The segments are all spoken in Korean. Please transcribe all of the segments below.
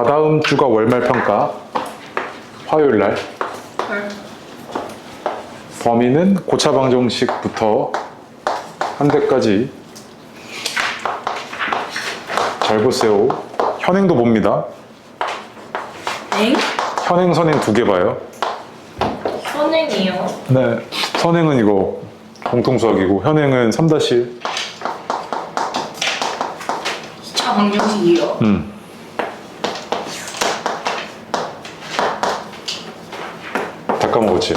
다다음 주가 월말평가 화요일날 범위는 고차방정식부터 한 대까지 잘 보세요. 현행도 봅니다. 엥? 현행, 선행 두 개 봐요. 선행이요? 네, 선행은 이거 공통수학이고 현행은 3-1. 차 방정식이요? 다 까먹었지?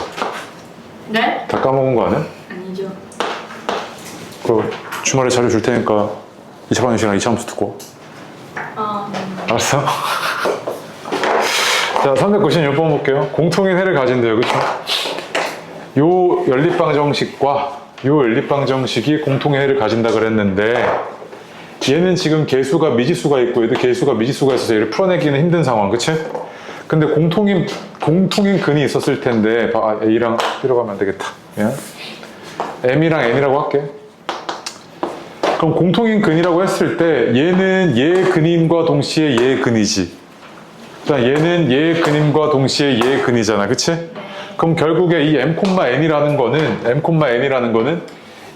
네? 다 까먹은 거 아니야? 아니죠. 그 주말에 자료 줄 테니까 2차 방정식이랑 2차 함수 듣고. 알았어? 자, 396번 볼게요. 공통인 해를 가진대요. 그쵸? 요 연립방정식과 요 연립방정식이 공통의 해를 가진다 그랬는데 얘는 지금 개수가 미지수가 있고 얘도 개수가 미지수가 있어서 얘를 풀어내기는 힘든 상황. 그치? 근데 공통인 근이 있었을 텐데 A랑 B로 가면 안 되겠다. 예? M이랑 N이라고 할게. 그럼 공통인 근이라고 했을 때 얘는 얘 근임과 동시에 얘 근이지. 얘는 얘 근임과 동시에 얘 근이잖아. 그치? 그럼 결국에 이 M,N이라는 거는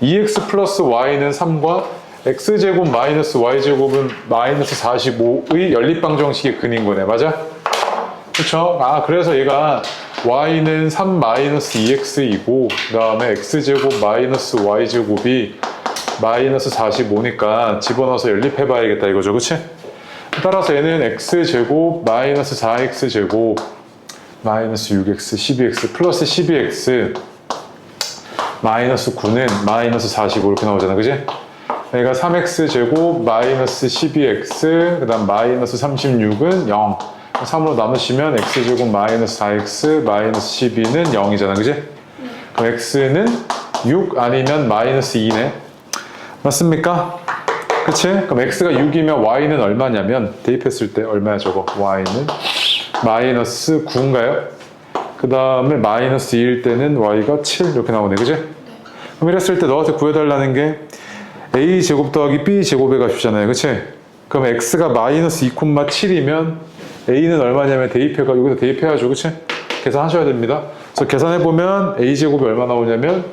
EX 플러스 Y는 3과 X제곱 마이너스 Y제곱은 마이너스 45의 연립방정식의 근인 거네. 맞아? 그쵸? 그래서 얘가 Y는 3 마이너스 2X이고 그 다음에 X제곱 마이너스 Y제곱이 마이너스 45니까 집어넣어서 연립해봐야겠다 이거죠. 그치? 따라서 얘는 X제곱 마이너스 4X제곱 마이너스 6X 12X 플러스 12X 마이너스 9는 마이너스 45 이렇게 나오잖아. 그치? 얘가 3X제곱 마이너스 12X 그 다음 마이너스 36은 0 3으로 나누시면 X제곱 마이너스 4X 마이너스 12는 0이잖아. 그치? 그럼 X는 6 아니면 마이너스 2네. 맞습니까? 그치? 그럼 X가 6이면 Y는 얼마냐면 대입했을 때 얼마야 저거? Y는 마이너스 9인가요? 그 다음에 마이너스 2일 때는 Y가 7 이렇게 나오네. 그치? 그럼 이랬을 때 너한테 구해달라는 게 A제곱 더하기 B제곱의 값이잖아요. 그치? 그럼 X가 마이너스 2,7이면 A는 얼마냐면 여기서 대입해야죠. 그치? 계산하셔야 됩니다. 그래서 계산해보면 A제곱이 얼마 나오냐면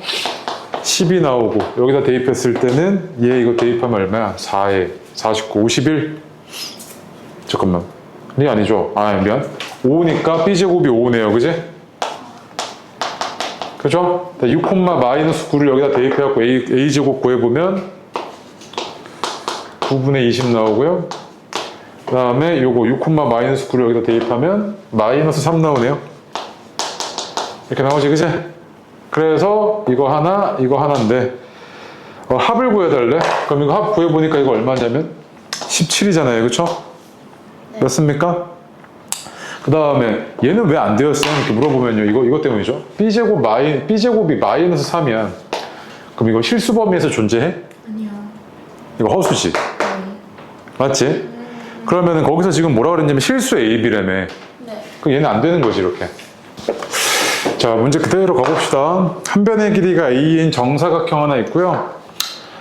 10이 나오고 여기다 대입했을 때는 얘 이거 대입하면 얼마야? 4에 49, 51? 잠깐만 이게 아니죠? 미안 5니까 B제곱이 5네요. 그지? 그죠? 6, 마이너스 9를 여기다 대입해갖고 A제곱 구해보면 9분의 20 나오고요. 그 다음에 요거 6, 마이너스 9를 여기다 대입하면 마이너스 3 나오네요. 이렇게 나오지. 그지? 그래서 이거 하나인데 합을 구해달래? 그럼 이거 합 구해보니까 이거 얼마냐면 17이잖아요. 그쵸? 네. 맞습니까? 그 다음에 얘는 왜 안 되었어요? 이렇게 물어보면요. 이거 때문이죠. B제곱이 마이너스 3이야. 그럼 이거 실수 범위에서 존재해? 아니요. 이거 허수지? 맞지? 그러면은 거기서 지금 뭐라 그랬냐면 실수 AB라며. 네. 그럼 얘는 안 되는 거지 이렇게. 자, 문제 그대로 가봅시다. 한 변의 길이가 A인 정사각형 하나 있고요.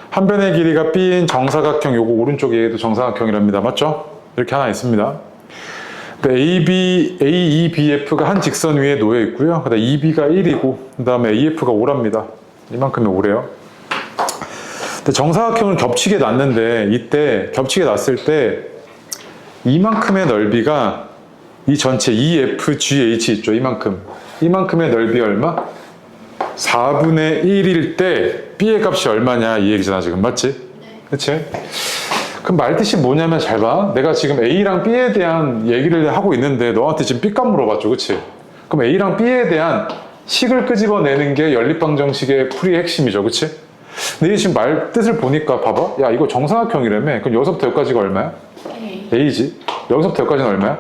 한 변의 길이가 B인 정사각형, 요거 오른쪽에 얘도 정사각형이랍니다. 맞죠? 이렇게 하나 있습니다. AEBF가 한 직선 위에 놓여 있고요. 그 다음에 EB가 1이고, 그 다음에 AF가 5랍니다. 이만큼이 5래요. 근데 정사각형을 겹치게 놨는데, 이때 겹치게 놨을 때, 이만큼의 넓이가 이 전체 EFGH 있죠? 이만큼의 넓이 얼마? 4분의 1일 때 B의 값이 얼마냐 이 얘기잖아 지금. 맞지? 네. 그치? 그럼 말뜻이 뭐냐면 잘 봐. 내가 지금 A랑 B에 대한 얘기를 하고 있는데 너한테 지금 B값 물어봤죠. 그치? 그럼 A랑 B에 대한 식을 끄집어내는 게 연립방정식의 풀이의 핵심이죠. 그치? 근데 이게 지금 말뜻을 보니까 봐봐. 야 이거 정사각형이라며. 그럼 여기서부터 여기까지가 얼마야? A지. 여기서부터 여기까지는 얼마야?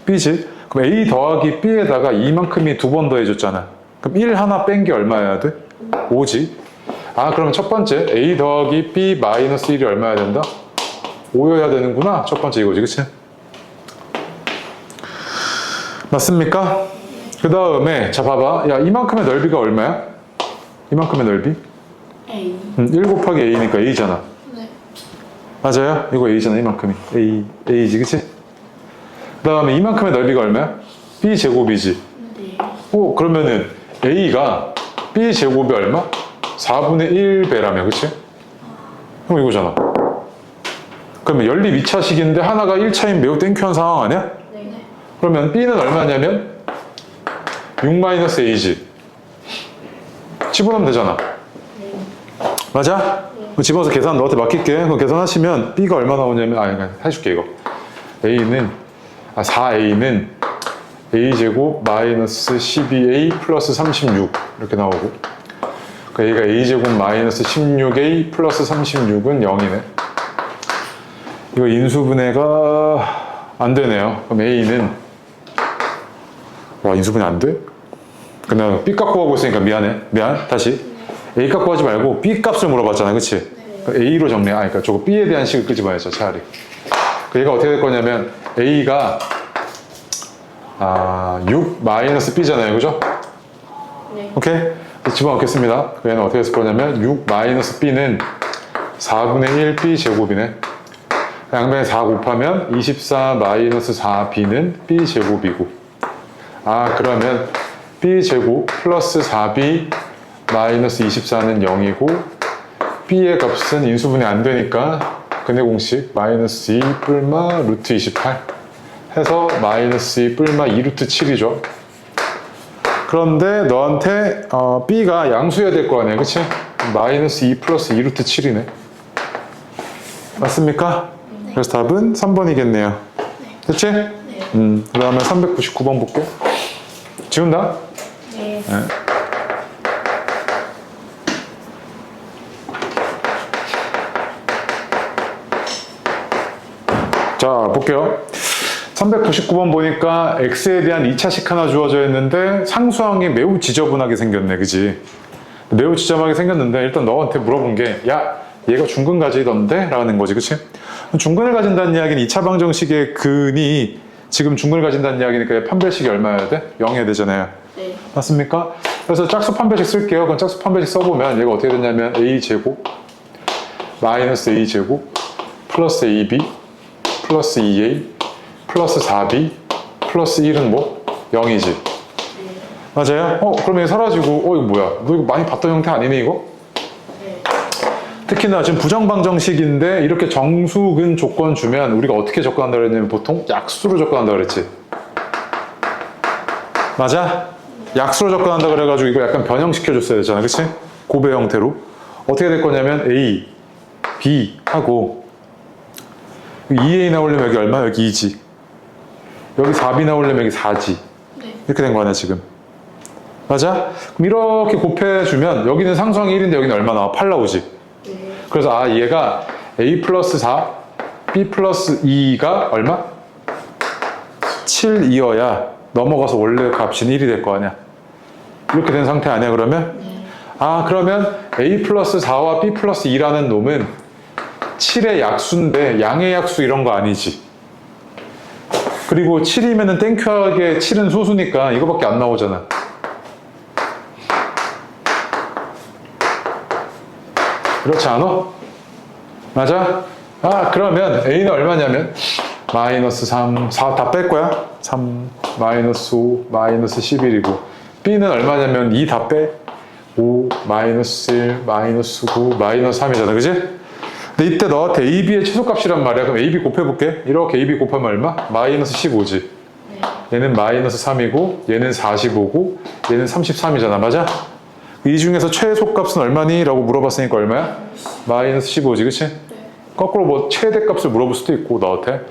B지. 그럼 A 더하기 B에다가 이만큼이 두 번 더해줬잖아. 그럼 1 하나 뺀 게 얼마여야 돼? 5지. 그러면 첫 번째 A 더하기 B 마이너스 1이 얼마여야 된다? 5여야 되는구나. 첫 번째 이거지. 그치? 맞습니까? 그 다음에 자 봐봐. 야 이만큼의 넓이가 얼마야? 이만큼의 넓이? A. 1 곱하기 A니까 A잖아. 네. 맞아요? 이거 A잖아. 이만큼이 A지. 그치? 다음에 이만큼의 넓이가 얼마야? B제곱이지. 네. 오, 그러면은 A가 B제곱이 얼마? 4분의 1배라며, 그치? 그럼 이거잖아. 그러면 연립 2차식인데 하나가 1차인 매우 땡큐한 상황 아니야? 네. 그러면 B는 얼마냐면 6-A지. 집어넣으면 되잖아. 네. 맞아? 그럼 집어넣어서 계산 너한테 맡길게. 그럼 계산하시면 B가 얼마 나오냐면, 그냥 해줄게, 이거. 4A는 A제곱 마이너스 12A 플러스 36 이렇게 나오고, 그 A가 A제곱 마이너스 16A 플러스 36은 0이네. 이거 인수분해가 안 되네요. 그럼 A는, 와, 인수분해 안 돼? 그냥 B 값고 하고 있으니까 미안. 다시. A 값고 하지 말고 B 값을 물어봤잖아, 그치? 네. A로 정리해. 그러니까 저거 B에 대한 식을 끄집어야죠, 차라리. 그 얘가 어떻게 될 거냐면, A가 6 마이너스 B잖아요, 그죠? 네. 오케이? 집어넣겠습니다. 그 얘는 어떻게 했을 거냐면 6 마이너스 B는 4분의 1 B제곱이네. 양변에 4 곱하면 24 마이너스 4B는 B제곱이고, 그러면 B제곱 플러스 4B 마이너스 24는 0이고, B의 값은 인수분해 안 되니까 근해 공식 마이너스 2 뿔마 루트 28 해서 마이너스 2 뿔마 2 루트 7이죠. 그런데 너한테 B가 양수여야 될 거 아니야, 그치? 마이너스 2 플러스 2 루트 7이네. 맞습니까? 네. 그래서 답은 3번이겠네요. 네. 됐지? 네. 그 다음에 399번 볼게. 지운다? 네. 네. 자, 볼게요. 399번 보니까 x에 대한 2차식 하나 주어져 있는데 상수항이 매우 지저분하게 생겼네, 그지? 매우 지저분하게 생겼는데 일단 너한테 물어본 게, 야, 얘가 중근 가지던데? 라는 거지, 그치? 중근을 가진다는 이야기는 2차 방정식의 근이 지금 중근을 가진다는 이야기니까 판별식이 얼마여야 돼? 0이어야 되잖아요. 네. 맞습니까? 그래서 짝수 판별식 쓸게요. 그럼 짝수 판별식 써보면 얘가 어떻게 되냐면 a제곱 마이너스 a제곱 플러스 ab 플러스 2a 플러스 4b 플러스 1은 뭐? 0이지. 맞아요? 그럼 얘 사라지고, 이거 뭐야? 너 이거 많이 봤던 형태 아니니, 이거? 네. 특히나 지금 부정방정식인데 이렇게 정수근 조건 주면 우리가 어떻게 접근한다 그랬냐면 보통 약수로 접근한다 그랬지. 맞아? 약수로 접근한다 그래가지고 이거 약간 변형시켜줬어야 되잖아, 그치? 고배 형태로. 어떻게 될 거냐면 A, B 하고 2A 나오려면 여기 얼마? 여기 2지. 여기 4B 나오려면 여기 4지. 네. 이렇게 된 거 아니야, 지금. 맞아? 그럼 이렇게 곱해주면 여기는 상수항이 1인데 여기는 얼마 나와? 8 나오지. 네. 그래서 얘가 A 플러스 4, B 플러스 2가 얼마? 7이어야 넘어가서 원래 값인 1이 될 거 아니야. 이렇게 된 상태 아니야, 그러면? 네. 그러면 A 플러스 4와 B 플러스 2라는 놈은 7의 약수인데 양의 약수 이런 거 아니지. 그리고 7이면은 땡큐하게 7은 소수니까 이거밖에 안 나오잖아. 그렇지 않아? 맞아? 그러면 A는 얼마냐면 마이너스 3, 4 다 뺄 거야. 3, 마이너스 5, 마이너스 11이고 B는 얼마냐면 2 다 빼. 5, 마이너스 1, 마이너스 9, 마이너스 3이잖아, 그지? 근데 이때 너한테 AB의 최소값이란 말이야. 그럼 AB 곱해볼게. 이렇게 AB 곱하면 얼마? 마이너스 15지. 네. 얘는 마이너스 3이고 얘는 45고 얘는 33이잖아, 맞아? 이 중에서 최소값은 얼마니? 라고 물어봤으니까 얼마야? 마이너스 15지, 그치? 네. 거꾸로 뭐 최대값을 물어볼 수도 있고 너한테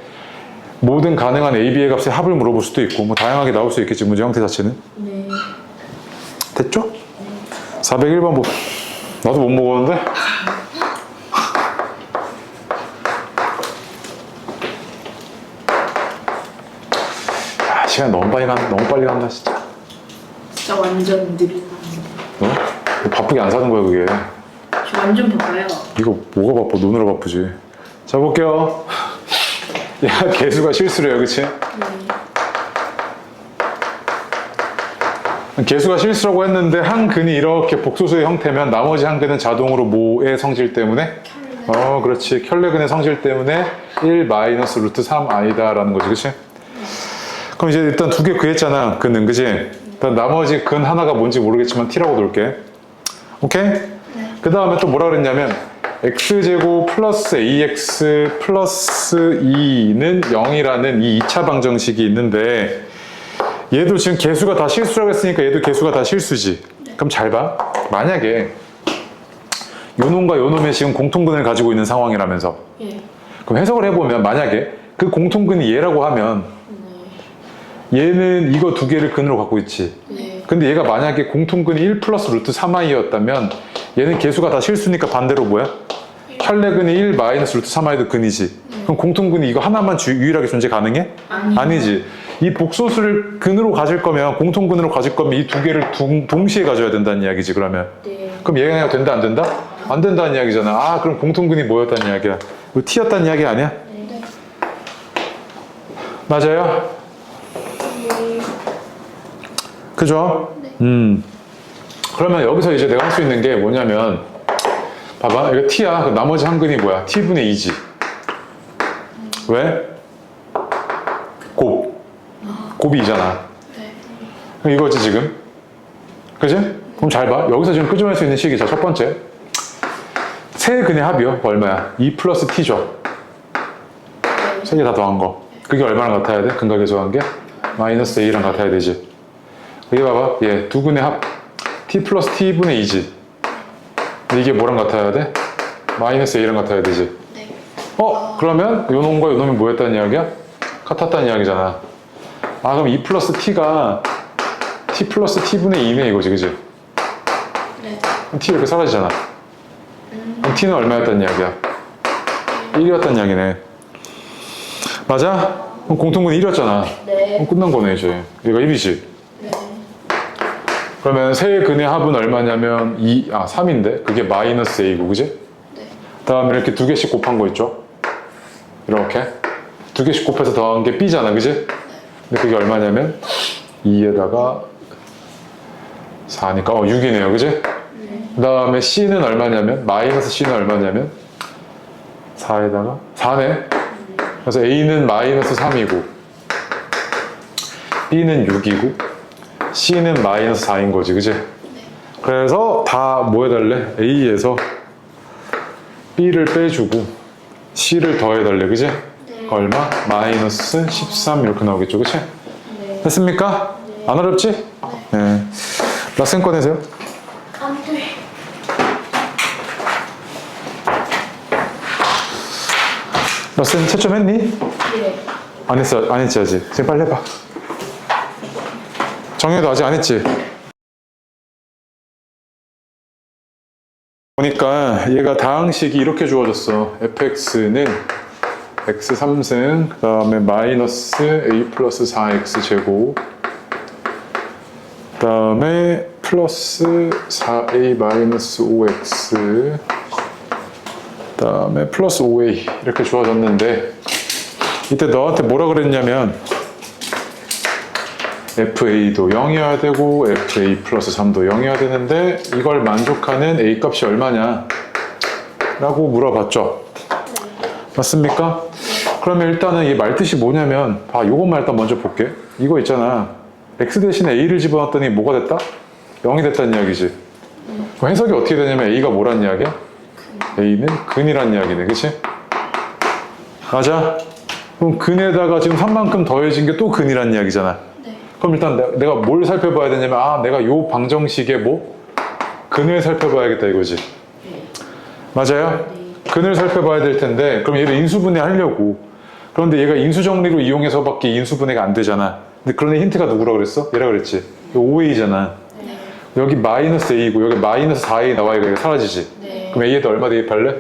모든 가능한 AB의 값의 합을 물어볼 수도 있고 뭐 다양하게 나올 수 있겠지, 문제 형태 자체는. 네. 됐죠? 401번 뭐 나도 못 먹었는데? 시간 너무 빨리 간다 진짜. 진짜 완전 느리다. 너 바쁘게 안 사는 거야 그게. 저 완전 바빠요. 이거 뭐가 바빠? 노느라 바쁘지. 자 볼게요. 야, 개수가 실수를 해요, 그치? 네. 개수가 실수라고 했는데 한 근이 이렇게 복소수의 형태면 나머지 한 근은 자동으로 뭐의 성질 때문에? 그렇지. 켤레근의 성질 때문에 1 마이너스 루트 3 아니다 라는 거지, 그치? 그럼 이제 일단 두 개 구했잖아. 근은, 그지? 일단 나머지 근 하나가 뭔지 모르겠지만 t라고 놓을게. 오케이? 그 다음에 또 뭐라 그랬냐면 x제곱 플러스 ax 플러스 2는 0이라는 이 2차 방정식이 있는데 얘도 지금 개수가 다 실수라고 했으니까 얘도 개수가 다 실수지. 그럼 잘 봐. 만약에 요 놈과 요 놈의 지금 공통근을 가지고 있는 상황이라면서 예. 그럼 해석을 해보면 만약에 그 공통근이 얘라고 하면 얘는 이거 두 개를 근으로 갖고 있지. 네. 근데 얘가 만약에 공통근이 1 플러스 루트 3i였다면 얘는 개수가 다 실수니까 반대로 뭐야? 혈내근이 1 마이너스 루트 3i도 근이지. 그럼 공통근이 이거 하나만 유일하게 존재 가능해? 아니지. 이 복소수를 근으로 가질 거면 공통근으로 가질 거면 이 두 개를 동시에 가져야 된다는 이야기지. 그러면 네. 그럼 얘가 그냥 된다 안 된다? 안 된다는 이야기잖아. 아 그럼 공통근이 뭐였다는 이야기야? 이거 t였다는 이야기 아니야? 네. 맞아요? 그죠? 그러면 여기서 이제 내가 할 수 있는 게 뭐냐면 봐봐 이거 t야. 그럼 나머지 한 근이 뭐야? t분의 2지. 왜? 곱이 2잖아. 네. 이거지 지금. 그지? 그럼 잘 봐. 여기서 지금 끄집어낼 수 있는 식이 자 첫 번째 세 근의 합이요. 얼마야? 2 플러스 t죠. 세 개 다 더한 거. 그게 얼마랑 같아야 돼? 근과 계수한 게? 마이너스 a랑 같아야 되지. 여기 봐봐. 얘 두 근의 합 t 플러스 t분의 2지. 이게 뭐랑 같아야 돼? 마이너스 a랑 같아야 되지. 네. 그러면 요 놈과 요 놈이 뭐였다는 이야기야? 같았다는 이야기잖아. 아 그럼 2 플러스 t가 t 플러스 t분의 2네 이거지. 그지? 네. 그럼 t 이렇게 사라지잖아. 그럼 t는 얼마였다는 이야기야? 1이었다는 이야기네. 맞아? 그럼 공통분이 1이었잖아. 네. 그럼 끝난 거네 이제. 얘가 1이지. 네. 그러면 세 근의 합은 얼마냐면 3인데 그게 마이너스 a고 그지? 네. 다음에 이렇게 두 개씩 곱한 거 있죠? 이렇게 두 개씩 곱해서 더한 게 b잖아 그지? 근데 그게 얼마냐면 2에다가 4니까 6이네요 그지? 그 다음에 c는 얼마냐면 마이너스 c는 얼마냐면 4에다가 4네. 그래서 a는 마이너스 3이고 b는 6이고 c는 마이너스 4인 거지 그지? 그래서 다 뭐 해달래? a에서 b를 빼주고 c를 더해달래 그지? 얼마? 마이너스 13 이렇게 나오겠죠 그치? 네. 됐습니까? 안 어렵지? 네. 라센 꺼내세요. 안 돼. 라센 채점했니? 예. 안 했어, 안 했지 아직. 지금 빨리 해봐. 정혜도 아직 안 했지? 보니까 얘가 다항식이 이렇게 주어졌어. fx는 x 3승, 그 다음에 마이너스 a 플러스 4x 제곱, 그 다음에 플러스 4a 마이너스 5x, 그 다음에 플러스 5a 이렇게 주어졌는데 이때 너한테 뭐라 그랬냐면 FA도 0이어야 되고 FA 플러스 3도 0이어야 되는데 이걸 만족하는 A 값이 얼마냐 라고 물어봤죠. 맞습니까? 그러면 일단은 이 말뜻이 뭐냐면 요것만 일단 먼저 볼게. 이거 있잖아. X 대신에 A를 집어넣었더니 뭐가 됐다? 0이 됐다는 이야기지. 그럼 해석이 어떻게 되냐면 A가 뭐란 이야기야? A는 근이란 이야기네. 그치? 맞아? 그럼 근에다가 지금 3만큼 더해진 게 또 근이란 이야기잖아. 그럼 일단 내가 뭘 살펴봐야 되냐면 내가 요 방정식의 근을 살펴봐야겠다 이거지. 맞아요? 근을 살펴봐야 될 텐데 그럼 얘를 인수분해 하려고. 그런데 얘가 인수정리로 이용해서밖에 인수분해가 안 되잖아. 근데 그런 힌트가 누구라 그랬어? 얘라 그랬지. 5a잖아. 여기 마이너스 a고 여기 마이너스 4a 나와야 이거 사라지지. 그럼 a에다 얼마 대입할래?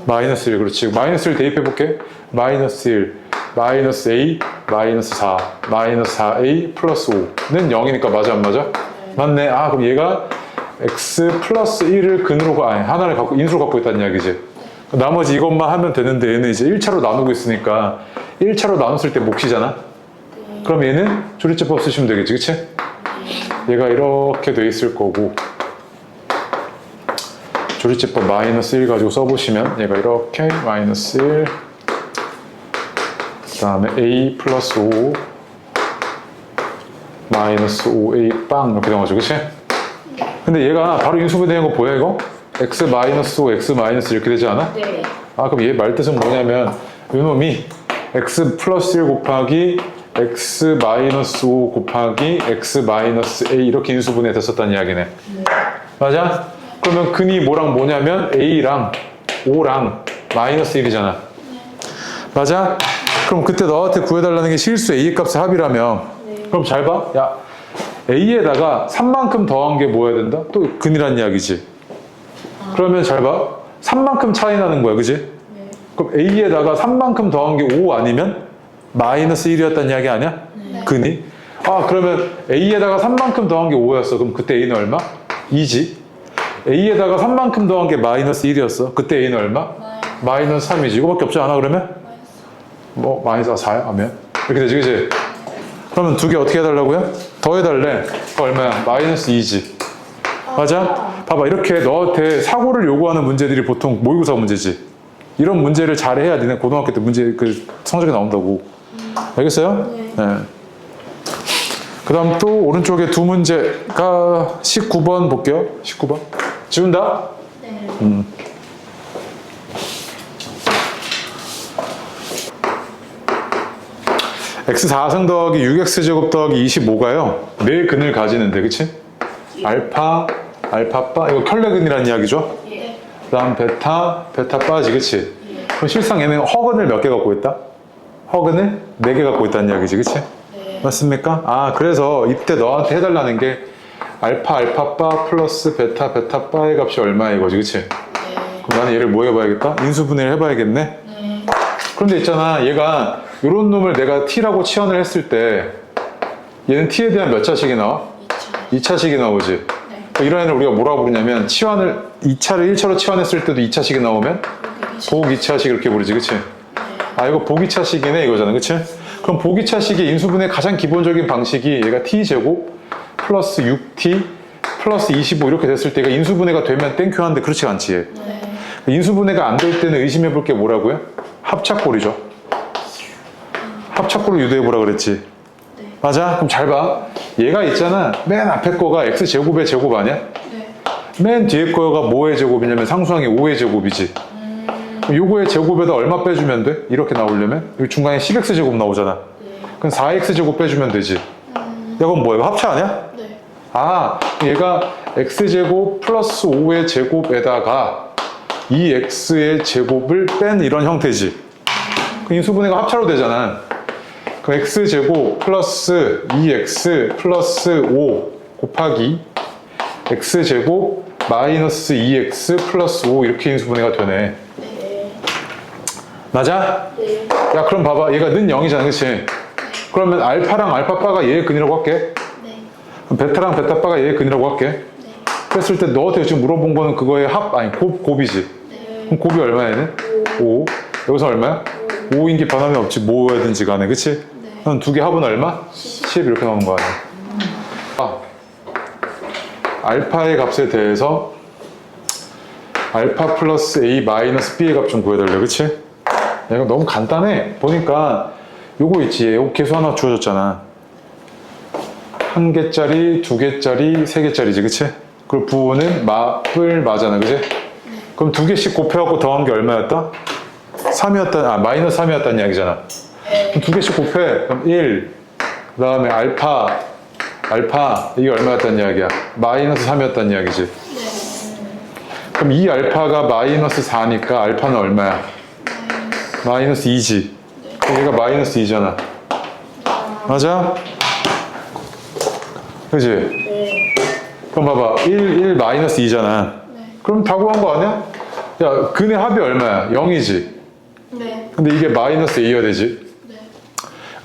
마이너스 1. 그렇지. 마이너스 1 대입해볼게. 마이너스 1 마이너스 a 마이너스 4 마이너스 4a 플러스 5는 0이니까 맞아 안 맞아? 맞네. 그럼 얘가 x 플러스 1을 근으로 하나를 갖고 인수로 갖고 있다는 이야기지. 나머지 이것만 하면 되는데 얘는 이제 1차로 나누고 있으니까 1차로 나눴을 때 몫이잖아. 그럼 얘는 조리제법 쓰시면 되겠지. 그치? 얘가 이렇게 돼 있을 거고 조리제법 마이너스 1 가지고 써보시면 얘가 이렇게 마이너스 1 그 다음에 a 플러스 5 마이너스 5a 빵 이렇게 나오죠, 그치? 근데 얘가 바로 인수분해된 거 보여 이거? x 마이너스 5, x 마이너스 이렇게 되지 않아? 네. 아 그럼 얘 말뜻은 뭐냐면 요놈이 x 플러스 1 곱하기 x 마이너스 5 곱하기 x 마이너스 a 이렇게 인수분해 됐었다는 이야기네. 네. 맞아? 그러면 근이 뭐랑 뭐냐면 a랑 5랑 마이너스 1이잖아. 맞아? 그럼 그때 너한테 구해달라는 게 실수 a 값의 합이라며. 네. 그럼 잘 봐. 야 a에다가 3만큼 더한 게 뭐여야 된다? 또 근이란 이야기지. 그러면 잘 봐. 3만큼 차이 나는 거야, 그지? 네. 그럼 a에다가 3만큼 더한 게 5 아니면 마이너스 1이었다는 이야기 아니야? 네. 근이? 아 그러면 a에다가 3만큼 더한 게 5였어. 그럼 그때 a는 얼마? 2지. a에다가 3만큼 더한 게 마이너스 1이었어. 그때 a는 얼마? 마이너스 3이지. 이거밖에 없지 않아 그러면? 뭐 마이너스 4야 하면? 이렇게 되지, 그지? 그러면 두 개 어떻게 해달라고요? 더해달래. 그거 얼마야? 마이너스 2지. 맞아? 봐봐, 이렇게 너한테 사고를 요구하는 문제들이 보통 모의고사 문제지. 이런 문제를 잘해야 니네 고등학교 때 문제 그 성적이 나온다고. 알겠어요? 네. 그 다음 또 오른쪽에 두 문제가 19번 볼게요. 19번. 지운다? 네. x 4승 더하기 6x제곱 더하기 25가요. 네 근을 가지는데, 그치? 알파, 알파바, 이거 켤레근이라는 이야기죠? 예. 그 다음 베타 바지, 그치? 그럼 실상 얘는 허근을 몇 개 갖고 있다? 허근을 4개 갖고 있다는 이야기지, 그치? 네. 맞습니까? 아, 그래서 이때 너한테 해달라는 게 알파, 알파바 플러스 베타, 베타바의 값이 얼마야 이거지, 그치? 네. 그럼 나는 얘를 뭐 해봐야겠다? 인수분해를 해봐야겠네? 네. 그런데 있잖아, 얘가 이런 놈을 내가 t라고 치환을 했을 때 얘는 t에 대한 몇 차식이 나와? 2차. 2차식이 나오지? 네. 이런 애를 우리가 뭐라고 부르냐면 치환을 2차를 1차로 치환했을 때도 2차식이 나오면 복 2차식 이렇게 부르지, 그치? 아 이거 복 2차식이네 이거잖아, 그치? 그럼 복 2차식의 인수분해 가장 기본적인 방식이 얘가 t제곱 플러스 6t 플러스 25 이렇게 됐을 때 얘가 인수분해가 되면 땡큐 하는데 그렇지가 않지 얘. 네. 인수분해가 안 될 때는 의심해 볼 게 뭐라고요? 합착골이죠. 합착골을 유도해 보라 그랬지. 네. 맞아? 그럼 잘 봐. 얘가 있잖아. 맨 앞에 거가 x제곱의 제곱 아니야? 네. 맨 뒤에 거가 뭐의 제곱이냐면 상수항의 5의 제곱이지. 그럼 요거의 제곱에다 얼마 빼주면 돼? 이렇게 나오려면? 여기 중간에 10x제곱 나오잖아. 네. 그럼 4x제곱 빼주면 되지. 야, 그건 뭐야? 합차 아니야? 네. 아, 얘가 x제곱 플러스 5의 제곱에다가 2x의 제곱을 뺀 이런 형태지. 그 인수분해가 합차로 되잖아. 그럼 x제곱 플러스 2x 플러스 5 곱하기 x제곱 마이너스 2x 플러스 5 이렇게 인수분해가 되네. 네. 맞아? 네. 야 그럼 봐봐, 얘가 는 0이잖아, 그치? 그러면 알파랑 알파바가 얘의 근이라고 할게. 네. 그럼 베타랑 베타바가 얘의 근이라고 할게. 네. 그랬을 때 너한테 지금 물어본 거는 그거의 아니 곱이지. 네. 그럼 곱이 얼마야 얘는? 5. 여기서 얼마야? 5인 게 변함이 없지, 뭐여든지 간에, 그치? 네. 그럼 두 개 합은 얼마? 10 이렇게 나오는 거 아니야. 아, 알파의 값에 대해서 알파 플러스 a 마이너스 b의 값 좀 구해달래, 그치? 야, 이거 너무 간단해. 보니까 요거 있지, 요거 계수 하나 주어졌잖아. 1개짜리, 2개짜리, 3개짜리지, 그치? 그리고 부호는 마플 마잖아, 그치? 그럼 2개씩 곱해갖고 더한 게 얼마였다? 3이었다, 아, 마이너스 3이었다는 이야기잖아. 그럼 2개씩 곱해. 그럼 1, 그 다음에 알파, 이게 얼마였다는 이야기야? 마이너스 3이었다는 이야기지. 그럼 이 알파가 마이너스 4니까 알파는 얼마야? 마이너스 2지. 얘가 마이너스 2잖아. 맞아? 그지? 네. 그럼 봐봐. 1 마이너스 2잖아. 그럼 다 구한 거 아니야? 야, 근의 합이 얼마야? 0이지. 네. 근데 이게 마이너스 A여야 되지. 네.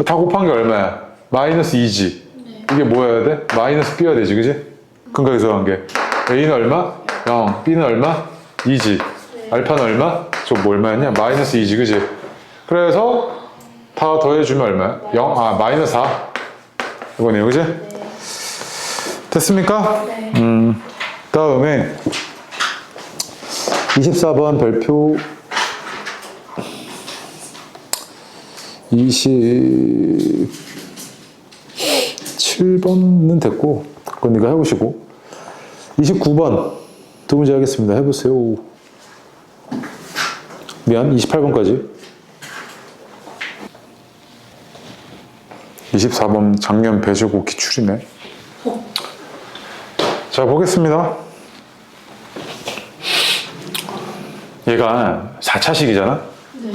다 곱한 게 얼마야? 마이너스 2지. 네. 이게 뭐여야 돼? 마이너스 B여야 되지, 그지? 그러니까 여기서 한 게. A는 얼마? 0. B는 얼마? 2지. 알파는 얼마? 저 뭐 얼마였냐? 마이너스 2지, 그지? 그래서 다 더해주면 얼마야? 0? 아, 마이너스 4. 이거네요, 그지? 됐습니까? 네. 다음에 24번 별표 27 7번은 됐고, 그건 네가 해보시고. 29번 두 문제 하겠습니다. 해보세요. 미안, 28번까지. 24번 작년 배제고 기출이네. 자, 보겠습니다. 얘가 4차식이잖아? 네.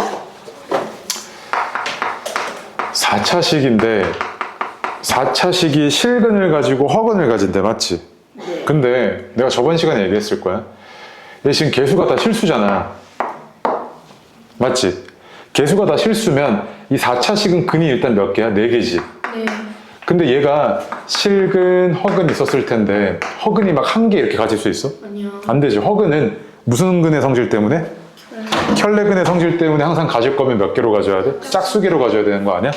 4차식인데 4차식이 실근을 가지고 허근을 가진대, 맞지? 네. 근데 내가 저번 시간에 얘기했을 거야. 얘 지금 개수가 다 실수잖아. 맞지? 개수가 다 실수면 이 4차식은 근이 일단 몇 개야? 4개지. 네. 근데 얘가 실근, 허근 있었을 텐데 허근이 막 1개 이렇게 가질 수 있어? 아니요. 안 되지. 허근은 무슨 근의 성질 때문에? 혈내근의 성질 때문에 항상 가질 거면 몇 개로 가져야 돼? 짝수개로 가져야 되는 거 아니야?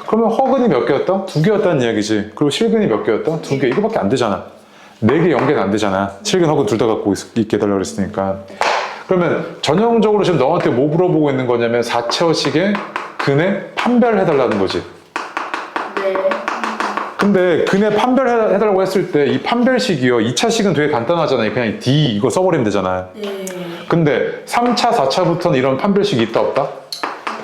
그러면 허근이 몇 개였다? 2개였다는 이야기지. 그리고 실근이 몇 개였다? 2개. 이거밖에 안 되잖아. 4개, 0개는 안 되잖아. 실근, 허근 둘 다 갖고 있게 해달라고 그랬으니까. 그러면 전형적으로 지금 너한테 뭐 물어보고 있는 거냐면 4차식의 근의 판별해달라는 거지. 네. 근데 근의 판별해달라고 했을 때 이 판별식이요. 2차식은 되게 간단하잖아요. 그냥 D 이거 써버리면 되잖아. 네. 근데 3차, 4차부터는 이런 판별식이 있다 없다?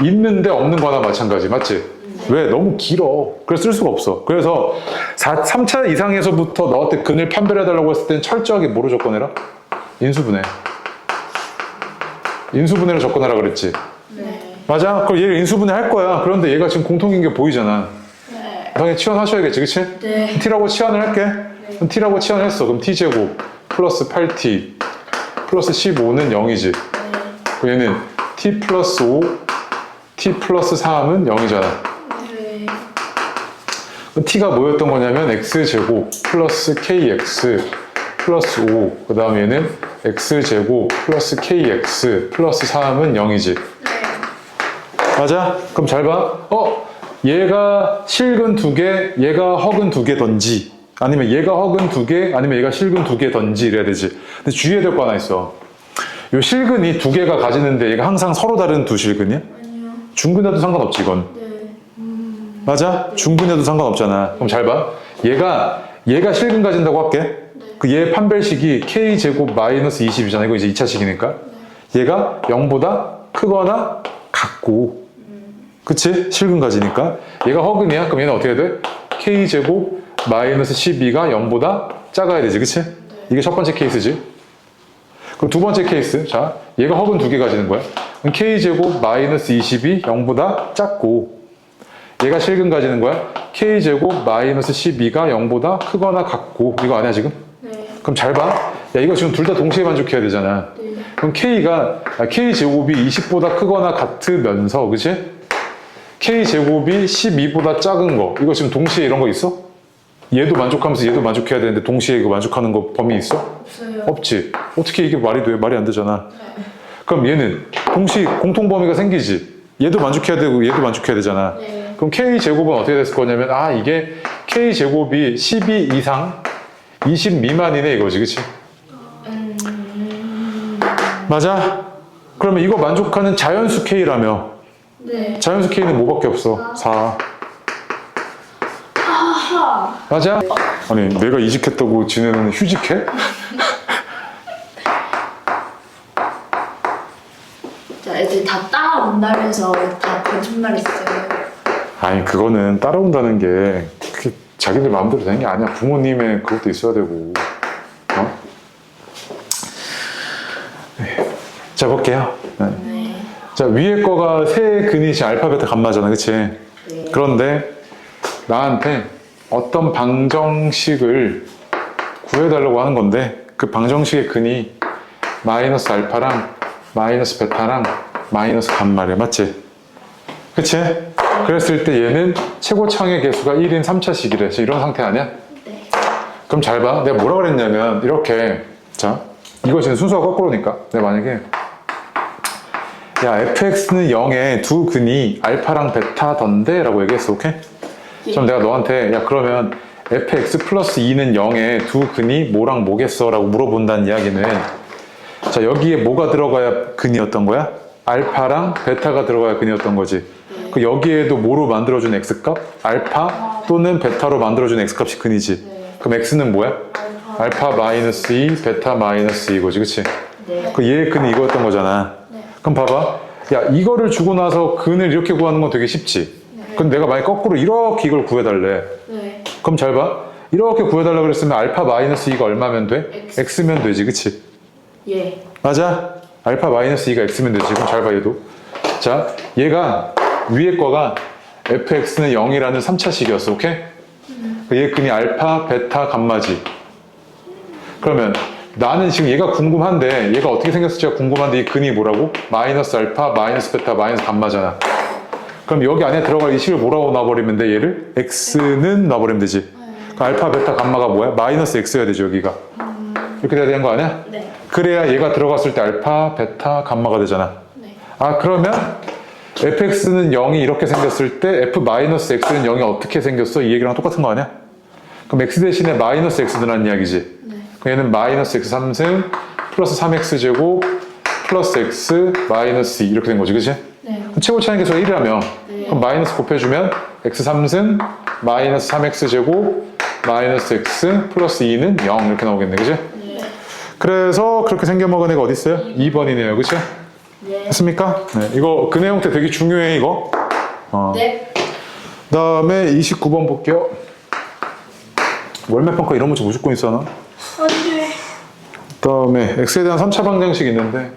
있는데 없는 거나 마찬가지. 맞지? 왜? 너무 길어. 그래서 쓸 수가 없어. 그래서 3차 이상에서부터 너한테 근을 판별해달라고 했을 때는 철저하게 뭐로 접근해라? 인수분해. 인수분해로 접근하라 그랬지? 네. 맞아? 그럼 얘를 인수분해 할 거야. 그런데 얘가 지금 공통인 게 보이잖아. 네. 당연히 치환하셔야겠지, 그치? 네. t라고 치환을 할게. 그럼 t라고 치환했어. 그럼 t제곱 플러스 8t 플러스 15는 0이지. 네. 그럼 얘는 t 플러스 5, t 플러스 3은 0이잖아. 네. 그럼 t가 뭐였던 거냐면 x제곱 플러스 kx 플러스 5, 그 다음에 얘는 x제곱 플러스 kx 플러스 3은 0이지. 맞아? 그럼 잘 봐. 얘가 실근 2개, 얘가 허근 2개던지, 아니면 얘가 허근 2개, 아니면 얘가 실근 2개던지 이래야 되지. 근데 주의해야 될 거 하나 있어. 요 실근이 2개가 가지는데 얘가 항상 서로 다른 두 실근이야? 아니요. 중근해도 상관없지, 이건. 네. 맞아? 중근해도 상관없잖아. 그럼 잘 봐. 얘가 실근 가진다고 할게. 그 얘 판별식이 k제곱 마이너스 20이잖아. 이거 이제 2차식이니까. 얘가 0보다 크거나 같고. 그치? 실근 가지니까. 얘가 허근이야. 그럼 얘는 어떻게 돼? k제곱 마이너스 12가 0보다 작아야 되지. 그치? 이게 첫 번째 케이스지. 그럼 두 번째 케이스. 자, 얘가 허근 2개 가지는 거야. 그럼 k제곱 마이너스 20이 0보다 작고, 얘가 실근 가지는 거야. k제곱 마이너스 12가 0보다 크거나 같고. 이거 아니야 지금? 네. 그럼 잘 봐. 야, 이거 지금 둘 다 동시에 만족해야 되잖아. 네. 그럼 k제곱이 20보다 크거나 같으면서, 그치? k제곱이 12보다 작은 거. 이거 지금 동시에 이런 거 있어? 얘도 만족하면서 얘도 만족해야 되는데 동시에 이거 만족하는 거 범위 있어? 없어요. 없지. 어떻게 이게 말이 돼? 말이 안 되잖아. 그럼 얘는 동시 공통 범위가 생기지. 얘도 만족해야 되고 얘도 만족해야 되잖아. 네. 그럼 k제곱은 어떻게 됐을 거냐면, 이게 k제곱이 12 이상 20 미만이네 이거지. 그치? 맞아? 그러면 이거 만족하는 자연수 k라며. 네. 자연수 k는 뭐밖에 없어? 4. 아하. 맞아? 아니, 내가 이직했다고 지네는 휴직해? 자, 애들 다 따라온다면서 다 거짓말했어요. 아니, 그거는 따라온다는 게 그게 자기들 마음대로 되는 게 아니야. 부모님의 그것도 있어야 되고. 어? 자, 볼게요. 네. 네. 자, 위에 거가 세 근이 지금 알파, 베타, 감마잖아. 그치? 네. 그런데 나한테 어떤 방정식을 구해달라고 하는 건데, 그 방정식의 근이 마이너스 알파랑 마이너스 베타랑 마이너스 감마래. 맞지? 그치? 그랬을 때 얘는 최고창의 개수가 1인 3차식이래. 이런 상태 아니야? 네. 그럼 잘 봐. 내가 뭐라 그랬냐면 이렇게. 자, 이거 지금 순서가 거꾸로니까 내가 만약에 야, fx는 0에 두 근이 알파랑 베타던데 라고 얘기했어. 오케이? 그럼 내가 너한테 야, 그러면 fx 플러스 2는 0에 두 근이 뭐랑 뭐겠어? 라고 물어본다는 이야기는, 자, 여기에 뭐가 들어가야 근이었던 거야? 알파랑 베타가 들어가야 근이었던 거지. 그 여기에도 뭐로 만들어준 x값? 알파 또는 베타로 만들어준 x값이 근이지. 네. 그럼 x는 뭐야? 알파 마이너스 2, 베타 마이너스 2거지, 그치? 네. 그 얘의 근이 이거였던 거잖아. 네. 그럼 봐봐. 야, 이거를 주고 나서 근을 이렇게 구하는 건 되게 쉽지. 근데 내가 만약 거꾸로 이렇게 이걸 구해달래. 네. 그럼 잘 봐. 이렇게 구해달라 그랬으면 알파 마이너스 2가 얼마면 돼? x면 되지, 그치? 예. 맞아? 알파 마이너스 2가 x면 되지. 그럼 잘 봐, 얘도. 자, 얘가 위에 거가 fx는 0이라는 3차식이었어, 오케이? 얘 근이 알파, 베타, 감마지. 그러면 나는 지금 얘가 궁금한데 얘가 어떻게 생겼을지가 궁금한데 이 근이 뭐라고? 마이너스 알파, 마이너스 베타, 마이너스 감마잖아. 그럼 여기 안에 들어갈 이 식을 뭐라고 놔버리면 돼? 얘를? x는 놔버리면 되지. 그럼 알파, 베타, 감마가 뭐야? 마이너스 x여야 되죠, 여기가. 이렇게 돼야 되는 거 아니야? 네. 그래야 얘가 들어갔을 때 알파, 베타, 감마가 되잖아. 네. 아, 그러면 fx는 0이 이렇게 생겼을 때 f-x는 0이 어떻게 생겼어? 이 얘기랑 똑같은 거 아니야? 그럼 x 대신에 마이너스 x 넣으라는 이야기지. 네. 그럼 얘는 마이너스 x 3승 플러스 3x 제곱 플러스 x 마이너스 2 이렇게 된 거지, 그치? 네. 그럼 최고 차이 계수가 1이라며. 네. 그럼 마이너스 곱해주면 x 3승 마이너스 3x 제곱 마이너스 x 플러스 2는 0 이렇게 나오겠네, 그치? 네. 그래서 그렇게 생겨먹은 애가 어디 있어요? 2번이네요, 그치? 네. 했습니까? 네, 이거 근해 형태 되게 중요해, 이거. 네. 그 다음에 29번 볼게요. 월매평가 이런 문제 무조건 있어, 나. 안 돼. 그 다음에 x에 대한 3차 방정식이 있는데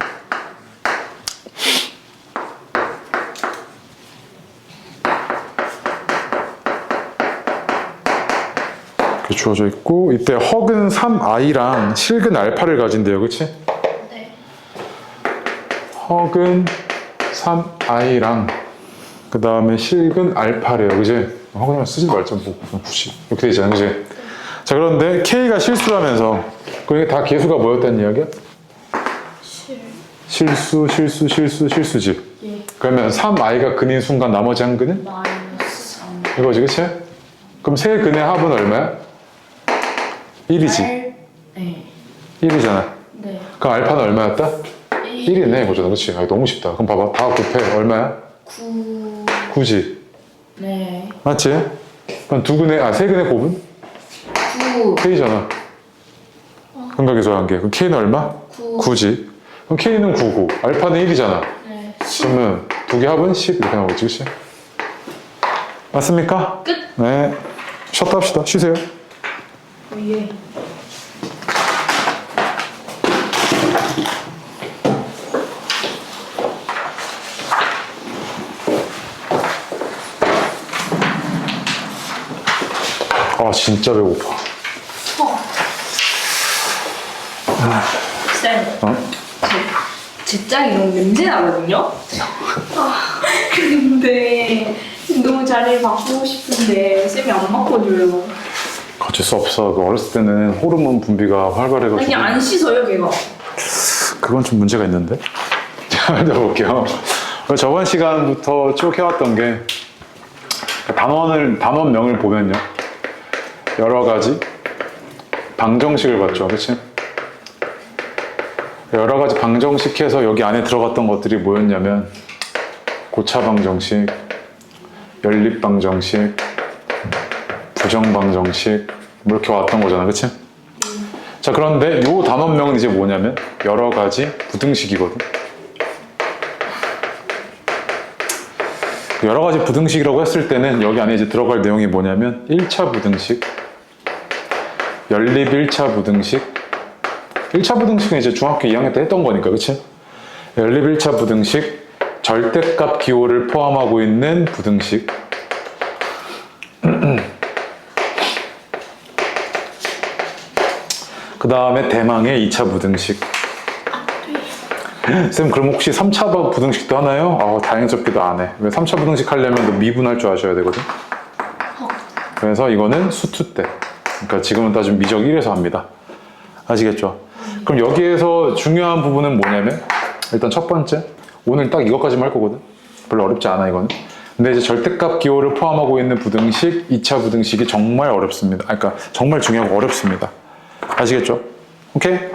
이렇게 주어져 있고 이때 허근 3i랑 실근 알파를 가진대요, 그치? 네. 허근 3i랑 그 다음에 실근 알파래요, 그치? 허근을 쓰지 말자, 뭐 굳이 이렇게 돼 있잖아, 그치? 자, 그런데 k가 실수라면서 그러니까 다 개수가 뭐였다는 이야기야? 실수지. 예. 그러면 3i가 근인 순간 나머지 한 근은? 마이너스 3. 이거지, 그치? 그럼 세 근의 합은 얼마야? 1이지. 네. 1이잖아. 네. 그럼 알파는 얼마였다? 1이네, 이거잖아, 그치? 아, 너무 쉽다. 그럼 봐봐. 다 곱해. 얼마야? 9. 9지. 네. 맞지? 그럼 세 근의 곱은? 9. k잖아. 근각의 한계. 그럼 k는 얼마? 9. 9지. 그럼 k는 9고, 알파는 1이잖아. 네. 그러면 두 개 합은 10 이렇게 나오겠지, 그치? 맞습니까? 끝. 네. 쉬었다 합시다. 쉬세요. 예. 아, 진짜 배고파. 쌤. 어? 제 짝이 너무 냄새 나거든요? 근데 너무 자리를 바꾸고 싶은데 쌤이 안 바꿔줘요. 어쩔 수 없어. 그 어렸을 때는 호르몬 분비가 활발해가지고. 아니 안 씻어요 걔가. 그건 좀 문제가 있는데. 자, 먼저 볼게요. 저번 시간부터 쭉 해왔던 게 단원명을 보면요. 여러 가지 방정식을 봤죠. 그치? 여러 가지 방정식해서 여기 안에 들어갔던 것들이 뭐였냐면 고차 방정식, 연립 방정식, 부정 방정식 뭐 이렇게 왔던 거잖아, 그치? 자, 그런데 요 단원명은 이제 뭐냐면 여러 가지 부등식이거든. 여러 가지 부등식이라고 했을 때는 여기 안에 이제 들어갈 내용이 뭐냐면 1차 부등식, 연립 1차 부등식. 1차 부등식은 이제 중학교 2학년 때 했던 거니까, 그치? 연립 1차 부등식, 절대값 기호를 포함하고 있는 부등식. 그 다음에 대망의 2차 부등식. 쌤, 그럼 혹시 3차 부등식도 하나요? 다행스럽게도 안 해. 왜 3차 부등식 하려면 또 미분할 줄 아셔야 되거든. 그래서 이거는 수투 때. 그러니까 지금은 따지면 미적 1에서 합니다. 아시겠죠? 그럼 여기에서 중요한 부분은 뭐냐면 일단 첫 번째, 오늘 딱 이것까지만 할 거거든. 별로 어렵지 않아, 이거는. 근데 이제 절대값 기호를 포함하고 있는 부등식, 2차 부등식이 정말 어렵습니다. 그러니까 정말 중요하고 어렵습니다. 아시겠죠? 오케이? 네.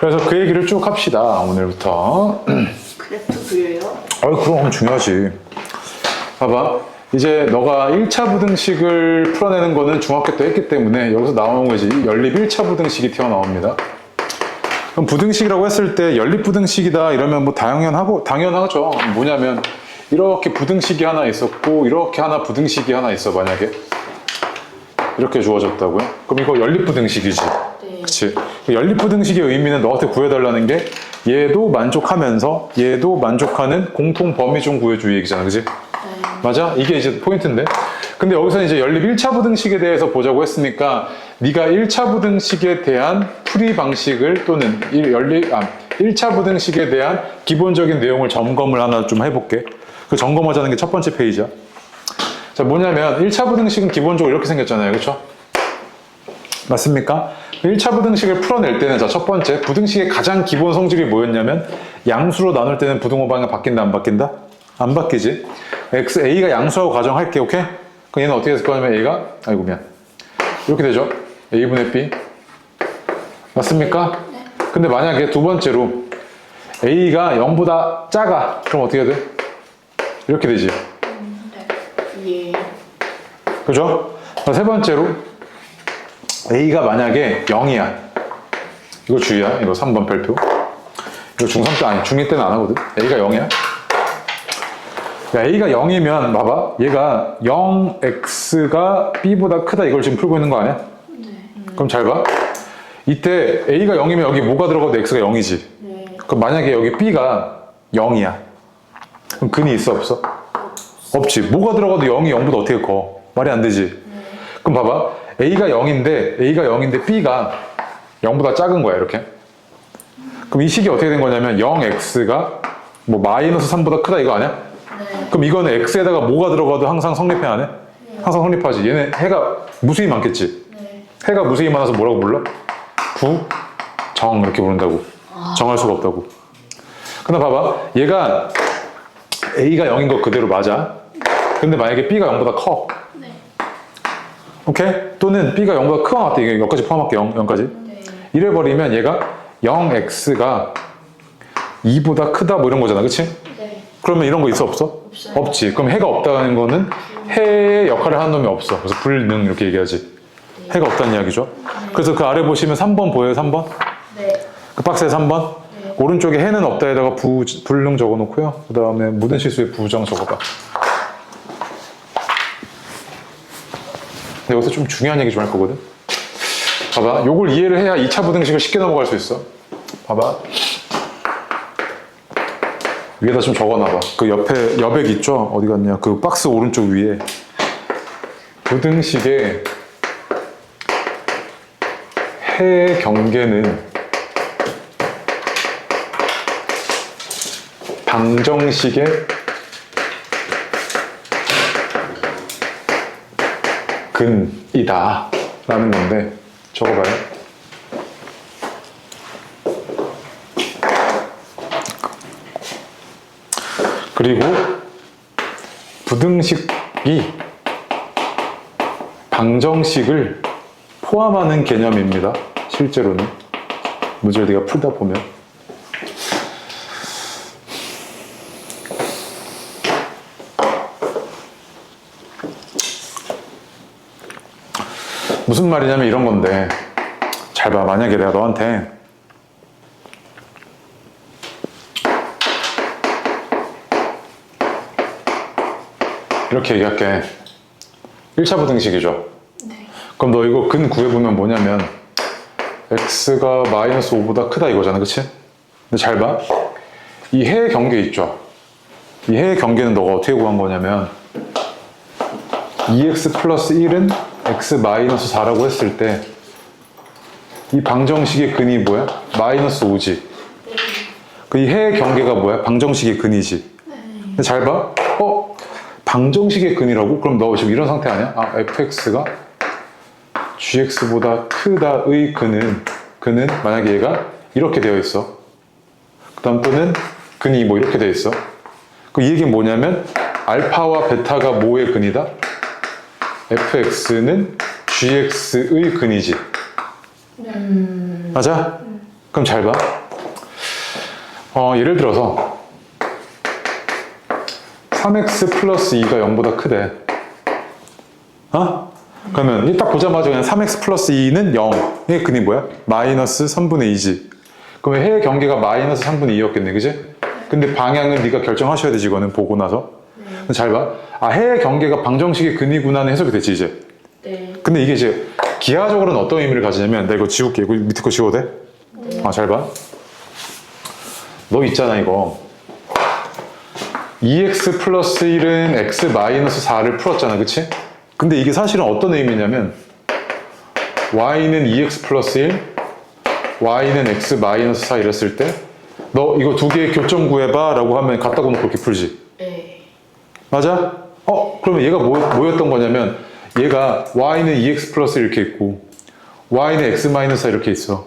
그래서 그 얘기를 쭉 합시다, 오늘부터. 그래프 그려요? 그럼 중요하지. 봐봐. 이제 너가 1차 부등식을 풀어내는 거는 중학교 때 했기 때문에 여기서 나오는 거지. 연립 1차 부등식이 튀어나옵니다. 그럼 부등식이라고 했을 때 연립 부등식이다 이러면 뭐 당연하죠. 뭐냐면 이렇게 부등식이 하나 있었고 이렇게 하나 부등식이 하나 있어 만약에 이렇게 주어졌다고요? 그럼 이거 연립 부등식이지. 네. 그치? 연립 부등식의 의미는 너한테 구해달라는 게 얘도 만족하면서 얘도 만족하는 공통 범위 좀 구해줘 이 얘기잖아, 그치? 네. 맞아? 이게 이제 포인트인데. 근데 여기서 이제 연립 1차 부등식에 대해서 보자고 했으니까 네가 1차 부등식에 대한 풀이 방식을 또는 1차 부등식에 대한 기본적인 내용을 점검을 하나 좀 해볼게. 그 점검하자는 게 첫 번째 페이지야. 자, 뭐냐면 1차 부등식은 기본적으로 이렇게 생겼잖아요. 그렇죠? 맞습니까? 1차 부등식을 풀어낼 때는 자, 첫 번째 부등식의 가장 기본 성질이 뭐였냐면 양수로 나눌 때는 부등호 방향이 바뀐다 안 바뀐다? 안 바뀌지. A가 양수라고 가정할게. 오케이? 그럼 얘는 어떻게 됐을 거냐면 A가 아이고 미안 이렇게 되죠. A분의 B 맞습니까? 네. 근데 만약에 두 번째로 A가 0보다 작아 그럼 어떻게 돼? 이렇게 되지. 네. 예. 그죠? 세 번째로 A가 만약에 0이야. 이거 주의야. 이거 3번 별표. 이거 중3 때 아니 중2 때는 안 하거든. A가 0이야. 야, A가 0이면 봐봐. 얘가 0x가 B보다 크다 이걸 지금 풀고 있는 거 아니야? 네. 그럼 잘 봐. 이때 A가 0이면 여기 뭐가 들어가도 x가 0이지. 네. 그럼 만약에 여기 B가 0이야. 그럼 근이 있어 없어? 없지. 뭐가 들어가도 0이 0보다 어떻게 커? 말이 안 되지. 네. 그럼 봐봐. A가 0인데 B가 0보다 작은 거야 이렇게. 그럼 이 식이 어떻게 된 거냐면 0x가 뭐 마이너스 3보다 크다 이거 아니야? 네. 그럼 이거는 x에다가 뭐가 들어가도 항상 성립해 안 해? 항상 성립하지. 얘는 해가 무수히 많겠지. 네. 해가 무수히 많아서 뭐라고 불러? 부정 이렇게 부른다고. 정할 수가 없다고. 근데 봐봐. 얘가 A가 0인 거 그대로 맞아. 근데 만약에 B가 0보다 커. 네. 오케이? 또는 B가 0보다 크거나 같아. 이게 여기까지 포함할게. 0까지. 네. 이래버리면 얘가 0x가 2보다 크다 뭐 이런 거잖아. 그치? 네. 그러면 이런 거 있어 없어? 없어요. 없지. 그럼 해가 없다는 거는 해의 역할을 하는 놈이 없어. 그래서 불능 이렇게 얘기하지. 해가 없다는 이야기죠. 그래서 그 아래 보시면 3번 보여요? 3번? 네. 그 박스에 3번? 네. 오른쪽에 해는 없다에다가 불능 적어놓고요. 그 다음에 모든 실수에 부정 적어봐. 근데 여기서 좀 중요한 얘기 좀 할 거거든. 봐봐. 요걸 이해를 해야 2차 부등식을 쉽게 넘어갈 수 있어. 봐봐. 위에다 좀 적어놔봐. 그 옆에 여백 있죠? 어디 갔냐? 그 박스 오른쪽 위에 부등식의 해의 경계는 방정식의 근이다 라는 건데 적어봐요. 그리고 부등식이 방정식을 포함하는 개념입니다. 실제로는 문제를 네가 풀다 보면 무슨 말이냐면 이런 건데 잘 봐. 만약에 내가 너한테 이렇게 얘기할게. 1차 부등식이죠. 네. 그럼 너 이거 근 구해보면 뭐냐면 x가 마이너스 5보다 크다 이거잖아. 그치? 근데 잘 봐. 이 해의 경계 있죠. 이 해의 경계는 너가 어떻게 구한 거냐면 2x 플러스 1은 x 마이너스 4라고 했을 때 이 방정식의 근이 뭐야? 마이너스 5지. 그 이 해의 경계가 뭐야? 방정식의 근이지. 근데 잘 봐. 방정식의 근이라고? 그럼 너 지금 이런 상태 아니야? fx가 gx보다 크다의 근은 만약에 얘가 이렇게 되어 있어. 그 다음 또는 근이 뭐 이렇게 되어 있어. 그 이 얘기는 뭐냐면 알파와 베타가 뭐의 근이다? fx는 gx의 근이지. 맞아? 그럼 잘 봐. 예를 들어서 3x 플러스 2가 0보다 크대. 어? 그러면 딱 보자마자 그냥 3x 플러스 2는 0. 이게 근이 뭐야? 마이너스 3분의 2지. 그러면 해의 경계가 마이너스 3분의 2였겠네, 그지? 근데 방향은 네가 결정하셔야 되지, 이거는 보고 나서. 잘 봐. 아, 해의 경계가 방정식의 근이구나는 해석이 됐지, 이제. 네. 근데 이게 이제 기하적으로는 어떤 의미를 가지냐면, 내가 이거 지울게. 이거 밑에 거 지워도 돼? 네. 아, 잘 봐. 너 있잖아, 이거. 2x 플러스 1은 x 마이너스 4를 풀었잖아, 그치? 근데 이게 사실은 어떤 의미냐면 y는 2x 플러스 1, y는 x 마이너스 4 이랬을 때 너 이거 두 개의 교점 구해봐 라고 하면 갖다 놓고 그렇게 풀지. 네. 맞아? 그러면 얘가 뭐였던 거냐면 얘가 y는 2x 플러스 이렇게 있고 y는 x 마이너스 4 이렇게 있어.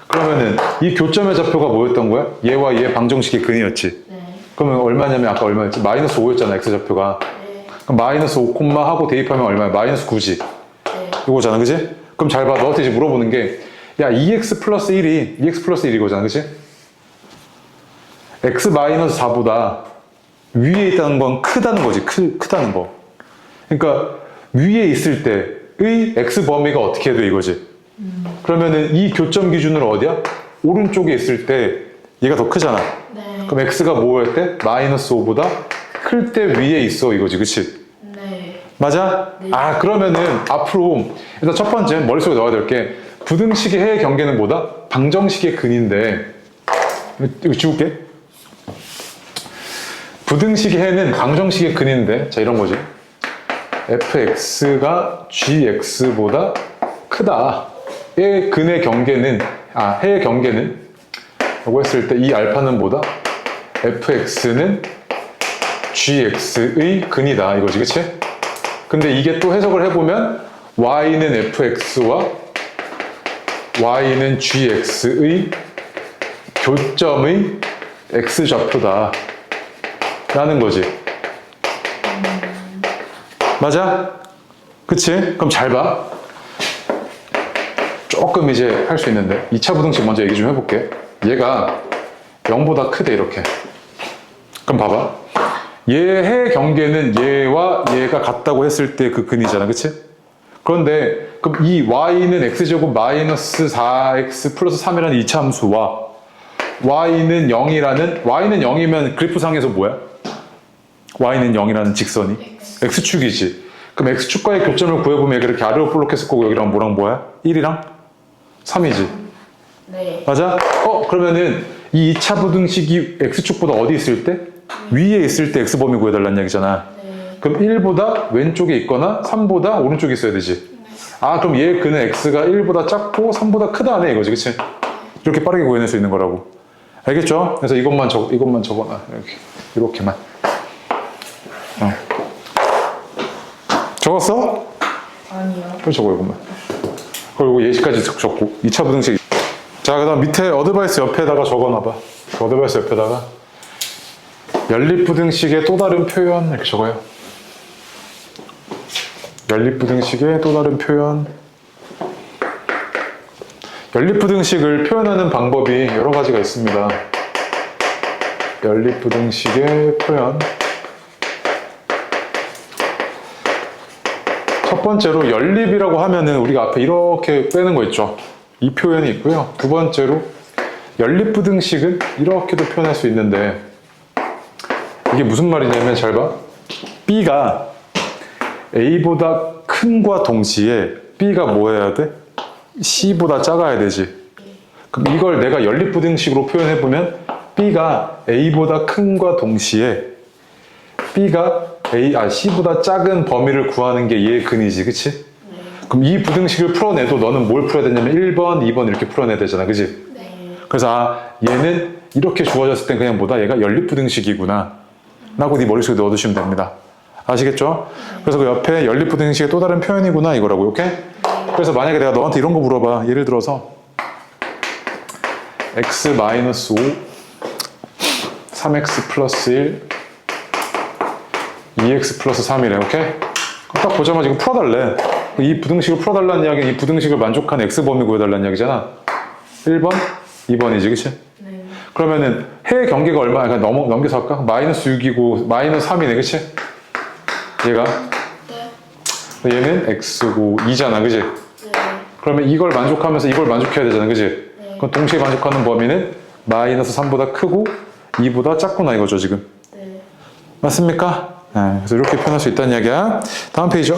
그러면은 이 교점의 좌표가 뭐였던 거야? 얘와 얘 방정식의 근이었지. 네. 그러면 얼마냐면 아까 얼마였지? 마이너스 5였잖아, x 좌표가. 네. 그럼 마이너스 5 콤마 하고 대입하면 얼마야? 마이너스 9지. 네. 이거잖아, 그지? 그럼 잘 봐. 너한테 이제 물어보는 게, 야, 2x 플러스 1이 2x 플러스 1 이거잖아, 그지? x 마이너스 4보다 위에 있다는 건 크다는 거지. 크다는 거. 그러니까 위에 있을 때의 x 범위가 어떻게 돼, 이거지? 그러면은 이 교점 기준으로 어디야? 오른쪽에 있을 때 얘가 더 크잖아. 네. 그럼 x가 뭐일 때? 마이너스 5보다 클 때 위에 있어, 이거지, 그치? 네. 맞아? 네. 아, 그러면은 앞으로 일단 첫 번째 머릿속에 넣어야 될 게 부등식의 해의 경계는 뭐다? 방정식의 근인데 이거 지울게. 부등식의 해는 방정식의 근인데 자, 이런 거지. fx가 gx보다 크다. 의 근의 경계는 해의 경계는 라고 했을 때 이 알파는 뭐다? fx는 gx의 근이다, 이거지, 그치? 근데 이게 또 해석을 해보면 y는 fx와 y는 gx의 교점의 x좌표다 라는 거지. 맞아? 그치? 그럼 잘 봐. 조금 이제 할 수 있는데 2차 부등식 먼저 얘기 좀 해볼게. 얘가 0보다 크대, 이렇게. 그럼 봐봐. 얘의 경계는 얘와 얘가 같다고 했을 때 그 근이잖아, 그치? 그런데 그럼 이 y는 x제곱 마이너스 4x 플러스 3이라는 이차함수와 y는 0이면 그래프상에서 뭐야? y는 0이라는 직선이 x축이지. 그럼 x축과의 교점을 구해보면 이렇게 아래로 볼록했을 거고 여기랑 뭐랑 뭐야? 1이랑 3이지. 네. 맞아? 그러면은 이 2차 부등식이 x축보다 어디 있을 때? 위에 있을 때 x범위 구해달라는 얘기잖아. 네. 그럼 1보다 왼쪽에 있거나 3보다 오른쪽에 있어야 되지. 아, 그럼 얘 근은 x가 1보다 작고 3보다 크다네, 이거지, 그치? 이렇게 빠르게 구해낼 수 있는 거라고. 알겠죠? 그래서 이것만 적어놔. 이렇게만. 적었어? 아니요. 그럼 적어, 이것만. 그리고 예시까지 적고 2차 부등식. 자, 그 다음 밑에 어드바이스 옆에다가 적어놔봐. 어드바이스 옆에다가 연립부등식의 또 다른 표현 이렇게 적어요. 연립부등식의 또 다른 표현. 연립부등식을 표현하는 방법이 여러 가지가 있습니다. 연립부등식의 표현. 첫 번째로 연립이라고 하면은 우리가 앞에 이렇게 빼는 거 있죠. 이 표현이 있고요. 두 번째로 연립부등식은 이렇게도 표현할 수 있는데 이게 무슨 말이냐면 잘 봐. B가 A보다 큰과 동시에 B가 뭐 해야 돼? C보다 작아야 되지. 그럼 이걸 내가 연립부등식으로 표현해보면 B가 A보다 큰과 동시에 B가 C보다 작은 범위를 구하는 게 얘의 근이지, 그치? 네. 그럼 이 부등식을 풀어내도 너는 뭘 풀어야 되냐면 1번, 2번 이렇게 풀어내야 되잖아, 그치? 네. 그래서 얘는 이렇게 주어졌을 땐 그냥 뭐다? 얘가 연립부등식이구나 라고 네 머릿속에 넣어두시면 됩니다. 아시겠죠? 그래서 그 옆에 연립부등식의 또 다른 표현이구나 이거라고, 오케이? 그래서 만약에 내가 너한테 이런 거 물어봐. 예를 들어서 x-5 3x 플러스 1 2x 플러스 3이래, 오케이? 딱 보자마자 이거 풀어달래. 이 부등식을 풀어달라는 이야기는 이 부등식을 만족하는 x범위 구해달라는 이야기잖아. 1번, 2번이지, 그치? 네. 그러면은 해 경계가 얼마? 그냥 넘겨서 할까? 마이너스 6이고 마이너스 3이네, 그치? 얘가 네. 얘는 x고 2잖아, 그치? 네. 그러면 이걸 만족하면서 이걸 만족해야 되잖아, 그치? 네. 그럼 동시에 만족하는 범위는 마이너스 3보다 크고 2보다 작구나 이거죠, 지금. 네. 맞습니까? 네, 그래서 이렇게 표현할 수 있다는 이야기야. 다음 페이지요.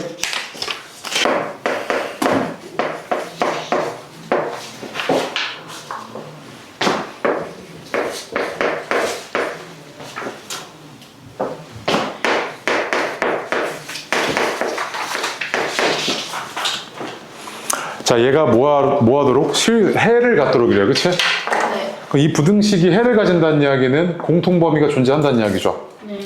자, 얘가 뭐 하도록? 해를 갖도록 이래요, 그치? 네. 그럼 이 부등식이 해를 가진다는 이야기는 공통범위가 존재한다는 이야기죠. 네.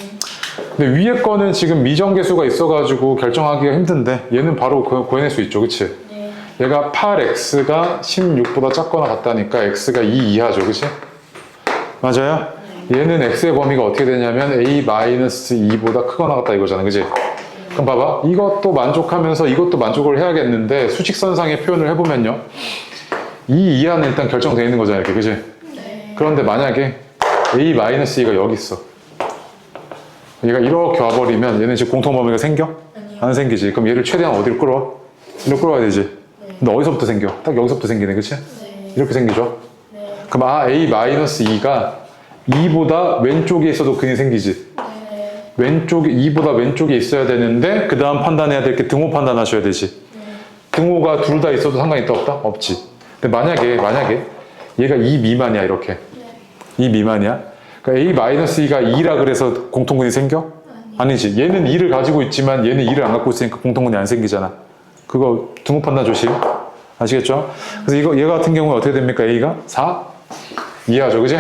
근데 위에 거는 지금 미정계수가 있어가지고 결정하기가 힘든데 얘는 바로 구해낼 수 있죠, 그치? 네. 얘가 8x가 16보다 작거나 같다니까 x가 2 이하죠, 그치? 맞아요? 얘는 x의 범위가 어떻게 되냐면 a-2보다 크거나 같다 이거잖아, 그치? 그럼 봐봐, 이것도 만족하면서 이것도 만족을 해야겠는데 수직선상의 표현을 해보면요, 2 이하는 일단 결정되어 있는 거잖아, 이렇게, 그치? 네. 그런데 만약에 a-2가 여기 있어, 얘가 이렇게 와버리면 얘는 지금 공통범위가 생겨? 아니요. 안 생기지. 그럼 얘를 최대한 어디로 끌어와? 이리로 끌어와야 되지. 네. 근데 어디서부터 생겨? 딱 여기서부터 생기네, 그치? 네. 이렇게 생기죠? 네. 그럼 a-2가 2보다 왼쪽에 있어도 근이 생기지. 네. 왼쪽에, 2보다 왼쪽에 있어야 되는데 그 다음 판단해야 될 게 등호 판단하셔야 되지. 등호가 둘 다 있어도 상관이 있다 없다? 없지. 근데 만약에 얘가 2 미만이야, 이렇게. 2 미만이야. 그러니까 a-2가 2라 그래서 공통근이 생겨? 아니지. 얘는 2를 가지고 있지만 얘는 2를 안 갖고 있으니까 공통근이 안 생기잖아. 그거 등호 판단 조심. 아시겠죠? 그래서 얘 같은 경우는 어떻게 됩니까? a가 4 이하죠, 그지?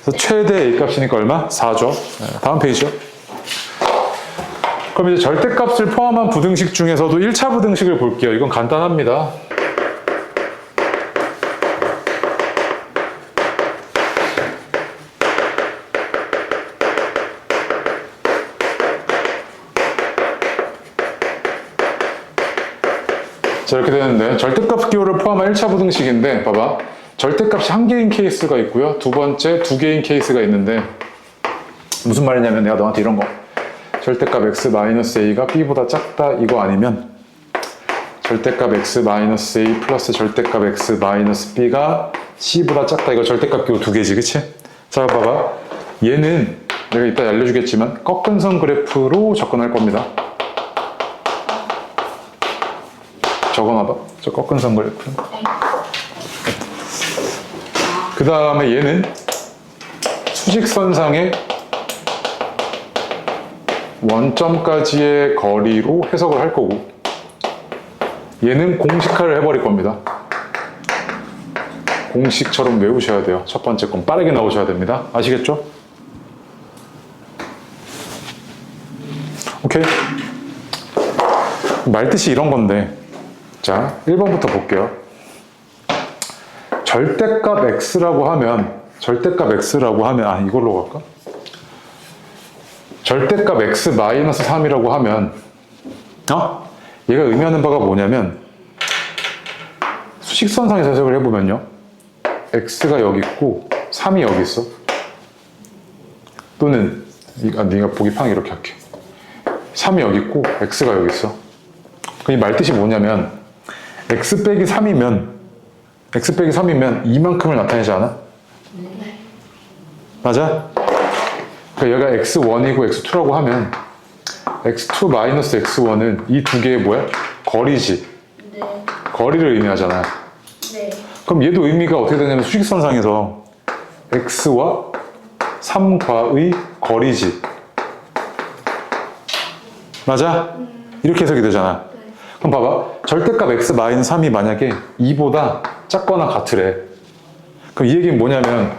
그래서 최대 a 값이니까 얼마? 4죠. 네, 다음 페이지요. 그럼 이제 절대값을 포함한 부등식 중에서도 1차 부등식을 볼게요. 이건 간단합니다. 자, 이렇게 되는데 절대값 기호를 포함한 1차 부등식인데 봐봐, 절대값이 한 개인 케이스가 있고요, 두 번째 두 개인 케이스가 있는데 무슨 말이냐면 내가 너한테 이런 거, 절대값 x-a가 b보다 작다 이거 아니면 절대값 x-a 플러스 절대값 x-b가 c보다 작다 이거 절대값 기호 두 개지, 그치? 자, 봐봐, 얘는 내가 이따 알려주겠지만 꺾은선 그래프로 접근할 겁니다. 적어놔봐. 저 꺾은선 그래프. 그 다음에 얘는 수직선상의 원점까지의 거리로 해석을 할 거고, 얘는 공식화를 해버릴 겁니다. 공식처럼 외우셔야 돼요. 첫 번째 건 빠르게 나오셔야 됩니다. 아시겠죠? 오케이? 말뜻이 이런 건데, 자, 1번부터 볼게요. 절대값 x라고 하면, 이걸로 갈까? 절대값 x-3이라고 하면, 얘가 의미하는 바가 뭐냐면, 수직선상에서 해석을 해보면요, x가 여기 있고, 3이 여기 있어. 또는, 네가 보기 팡 이렇게 할게. 3이 여기 있고, x가 여기 있어. 이 말뜻이 뭐냐면, x 빼기 3이면 이만큼을 나타내지 않아? 네. 맞아? 그러니까 얘가 x1이고 x2라고 하면 x2 마이너스 x1은 이 두 개의 뭐야? 거리지. 네. 거리를 의미하잖아. 네. 그럼 얘도 의미가 어떻게 되냐면 수직선상에서 x와 3과의 거리지. 맞아? 이렇게 해석이 되잖아. 그럼 봐봐, 절대값 x-3이 만약에 2보다 작거나 같으래. 그럼 이 얘기는 뭐냐면,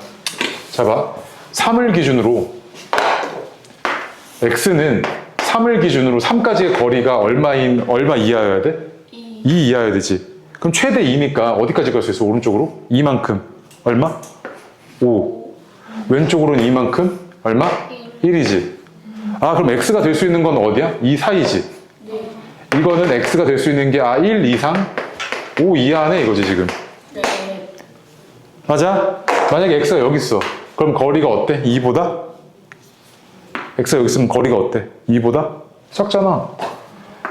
자 봐, 3을 기준으로 x는 3을 기준으로 3까지의 거리가 얼마 이하여야 돼? 2 이하여야 되지. 그럼 최대 2니까 어디까지 갈 수 있어? 오른쪽으로? 2만큼. 얼마? 5. 왼쪽으로는 2만큼? 얼마? 1이지. 아, 그럼 x가 될 수 있는 건 어디야? 2 사이지. 이거는 x가 될 수 있는 게 1 이상 5 이하네 이거지 지금. 네. 맞아? 만약에 x가 여기 있어. 그럼 거리가 어때? 2보다? x가 여기 있으면 거리가 어때? 2보다? 작잖아.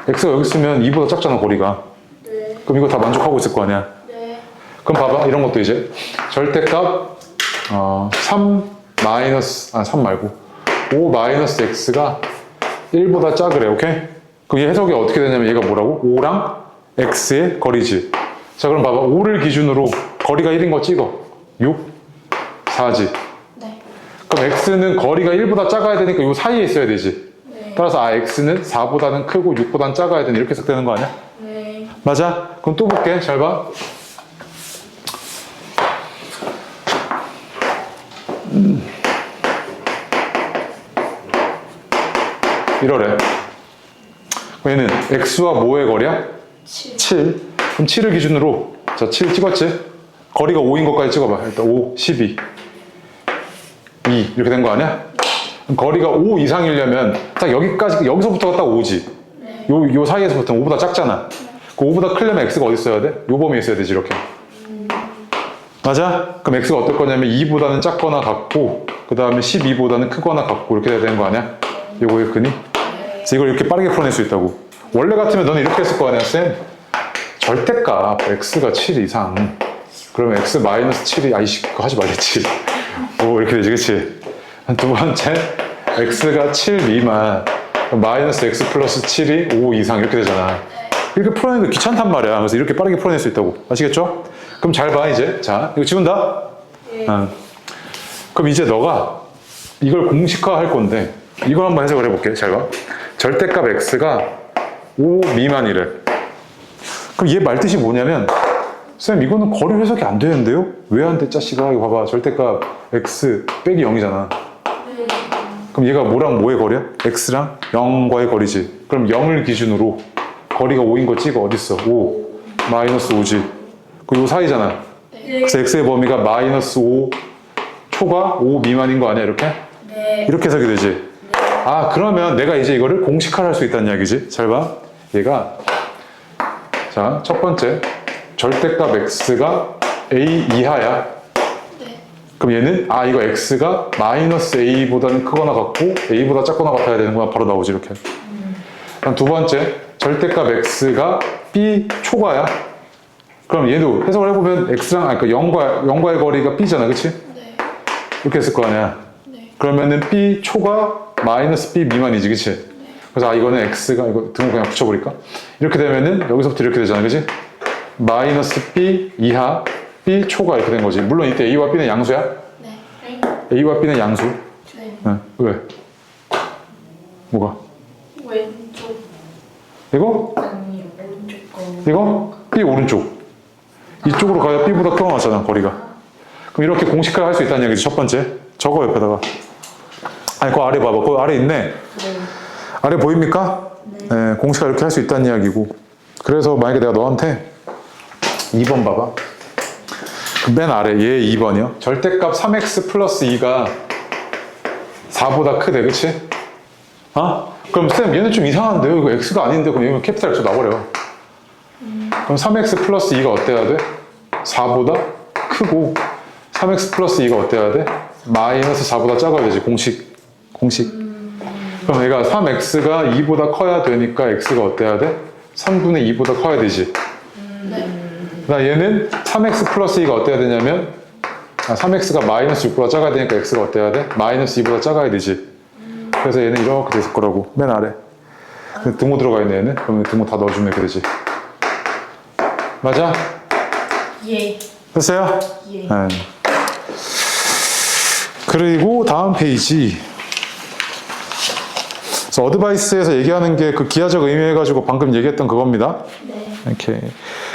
x가 여기 있으면 2보다 작잖아, 거리가. 네. 그럼 이거 다 만족하고 있을 거 아니야. 네. 그럼 봐봐. 이런 것도 이제 절대값 3 말고 5 마이너스 x가 1보다 작으래. 오케이? 그럼 얘 해석이 어떻게 되냐면 얘가 뭐라고? 5랑 x의 거리지. 자, 그럼 봐봐. 5를 기준으로 거리가 1인 거 찍어. 6, 4지. 네. 그럼 x는 거리가 1보다 작아야 되니까 이 사이에 있어야 되지. 네. 따라서 x는 4보다는 크고 6보다는 작아야 되는 이렇게 해석되는 거 아니야? 네. 맞아? 그럼 또 볼게. 잘 봐. 이러래. 얘는 x와 뭐의 거리야? 7. 7. 그럼 7을 기준으로 자, 7 찍었지? 거리가 5인 것까지 찍어봐. 일단 5, 12, 2 이렇게 된 거 아니야? 그럼 거리가 5 이상이려면 딱 여기까지, 여기서부터가 딱 5지. 네. 요 사이에서부터는 5보다 작잖아. 그 5보다 크려면 x가 어디 있어야 돼? 요 범위에 있어야 되지, 이렇게. 맞아? 그럼 x가 어떨 거냐면 2보다는 작거나 같고, 그 다음에 12보다는 크거나 같고, 이렇게 돼야 되는 거 아니야? 요거의 근이? 그래서 이걸 이렇게 빠르게 풀어낼 수 있다고. 원래 같으면 너는 이렇게 했을 거 아니야, 쌤? 절대값 x가 7 이상. 그러면 x 마이너스 7이, 아이씨, 그거 하지 말랬지. 오, 이렇게 되지, 그치? 두 번째, x가 7 미만, 마이너스 x 플러스 7이 5 이상, 이렇게 되잖아. 이렇게 풀어내는 거 귀찮단 말이야. 그래서 이렇게 빠르게 풀어낼 수 있다고. 아시겠죠? 그럼 잘 봐, 이제. 자, 이거 지운다? 네. 그럼 이제 너가 이걸 공식화 할 건데, 이걸 한번 해석을 해볼게. 잘 봐. 절대값 x가 5 미만이래. 그럼 얘 말뜻이 뭐냐면, 쌤, 이거는 거리 해석이 안 되는데요? 왜 안 돼, 짜씨가? 이거 봐봐. 절대값 x 빼기 0이잖아. 네. 그럼 얘가 뭐랑 뭐의 거리야? x랑 0과의 거리지. 그럼 0을 기준으로 거리가 5인 거 찍어. 어딨어? 5 마이너스 5지. 그 요 사이잖아. 네. 그래서 x의 범위가 마이너스 5 초과 5 미만인 거 아니야, 이렇게? 네. 이렇게 해석이 되지. 아, 그러면 내가 이제 이거를 공식화를 할 수 있다는 이야기지. 잘 봐. 얘가, 자, 첫 번째, 절대값 x가 a 이하야. 네. 그럼 얘는, 아, 이거 x가 마이너스 a보다는 크거나 같고 a보다 작거나 같아야 되는구나. 바로 나오지, 이렇게. 그럼 두 번째, 절대값 x가 b 초과야. 그럼 얘도 해석을 해보면 x랑, 아니, 그러니까 0과의 거리가 b잖아, 그치? 네. 이렇게 했을 거 아니야. 네. 그러면은 b 초과 마이너스 b 미만이지, 그치? 그래서 아, 이거는 x가, 이거 등호 그냥 붙여버릴까? 이렇게 되면은 여기서부터 이렇게 되잖아, 그치? 마이너스 b 이하 b 초과 이렇게 된 거지. 물론 이때 a와 b는 양수야? 네. a와 b는 양수. 네. 응. 왜? 뭐가? 왼쪽. 이거? 아니, 오른쪽 거. 이거? b 오른쪽. 이쪽으로 가야 b보다 크게 나왔잖아, 거리가. 그럼 이렇게 공식화를 할 수 있다는 얘기지, 첫 번째. 저거 옆에다가. 아니, 그 아래 봐봐. 그 아래 있네. 네. 아래 보입니까? 네, 공식화 이렇게 할 수 있다는 이야기고. 그래서 만약에 내가 너한테 2번 봐봐. 그 맨 아래 얘 2번이요. 절대값 3x 플러스 2가 4보다 크대, 그치? 어? 그럼 쌤 얘는 좀 이상한데요? 이거 x가 아닌데 그럼 얘는 캐피탈 X 나버려. 그럼 3x 플러스 2가 어때야 돼? 4보다 크고 3x 플러스 2가 어때야 돼? 마이너스 4보다 작아야 되지. 공식. 그럼 얘가 3x가 2보다 커야 되니까 x가 어때야 돼? 3분의 2보다 커야 되지. 나 얘는 3x 플러스 2가 어때야 되냐면 3x가 마이너스 6보다 작아야 되니까 x가 어때야 돼? 마이너스 2보다 작아야 되지. 그래서 얘는 이렇게 됐을 거라고. 맨 아래. 등호 들어가 있네, 얘는. 그러면 등호 다 넣어주면 이렇게 되지. 맞아? 예. 됐어요? 예. 네. 그리고 다음 페이지. 그래서 어드바이스에서 얘기하는 게 그 기하적 의미해가지고 방금 얘기했던 그겁니다. 네. 이렇게.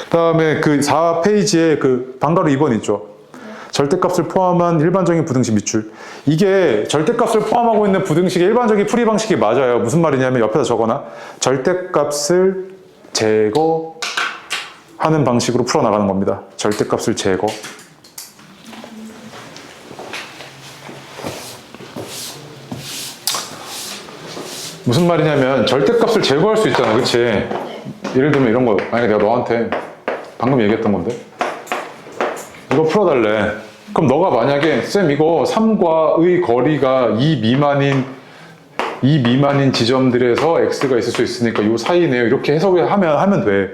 그 다음에 그 4페이지에 그 방가루 2번 있죠. 절대값을 포함한 일반적인 부등식 밑줄. 이게 절대값을 포함하고 있는 부등식의 일반적인 풀이 방식이 맞아요. 무슨 말이냐면 옆에다 적어놔. 절대값을 제거하는 방식으로 풀어나가는 겁니다. 절대값을 제거. 무슨 말이냐면 절대값을 제거할 수 있잖아, 그치? 예를 들면 이런 거, 만약에 내가 너한테 방금 얘기했던 건데 이거 풀어달래. 그럼 너가 만약에 쌤 이거 3과의 거리가 2 미만인 지점들에서 x가 있을 수 있으니까 요 사이네요. 이렇게 해석을 하면 돼.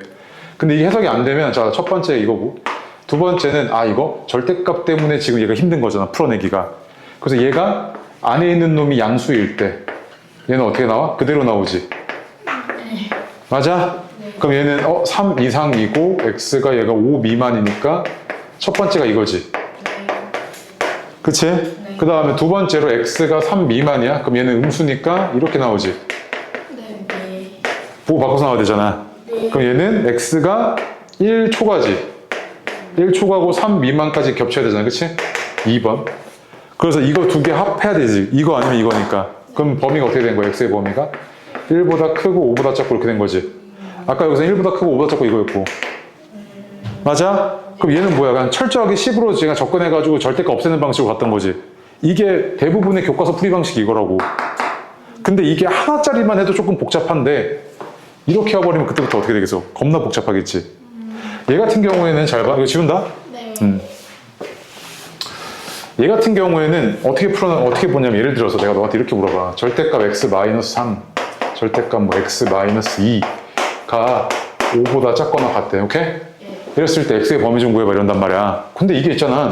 근데 이게 해석이 안 되면 자, 첫 번째 이거고 두 번째는 이거 절대값 때문에 지금 얘가 힘든 거잖아. 풀어내기가. 그래서 얘가 안에 있는 놈이 양수일 때 얘는 어떻게 나와? 그대로 나오지. 맞아? 그럼 얘는 3 이상이고 x가 얘가 5 미만이니까 첫 번째가 이거지. 그치? 그 다음에 두 번째로 x가 3 미만이야. 그럼 얘는 음수니까 이렇게 나오지. 보고 바꿔서 나와야 되잖아. 그럼 얘는 x가 1초가지. 1초가고 3 미만까지 겹쳐야 되잖아. 그치? 2번. 그래서 이거 두 개 합해야 되지. 이거 아니면 이거니까. 그럼 범위가 어떻게 된 거야? x의 범위가? 1보다 크고 5보다 작고 이렇게 된 거지. 아까 여기서 1보다 크고 5보다 작고 이거였고. 맞아? 그럼 얘는 뭐야? 그냥 철저하게 10으로 제가 접근해가지고 절대값 없애는 방식으로 갔던 거지. 이게 대부분의 교과서 풀이 방식이 이거라고. 근데 이게 하나짜리만 해도 조금 복잡한데 이렇게 해버리면 그때부터 어떻게 되겠어? 겁나 복잡하겠지. 얘 같은 경우에는 잘 봐. 이거 지운다? 네. 얘 같은 경우에는 어떻게 보냐면 예를 들어서 내가 너한테 이렇게 물어봐. 절대값 x-3, 절대값 뭐 x-2가 5보다 작거나 같대. 오케이? 이랬을 때 x의 범위 좀 구해봐 이런단 말이야. 근데 이게 있잖아.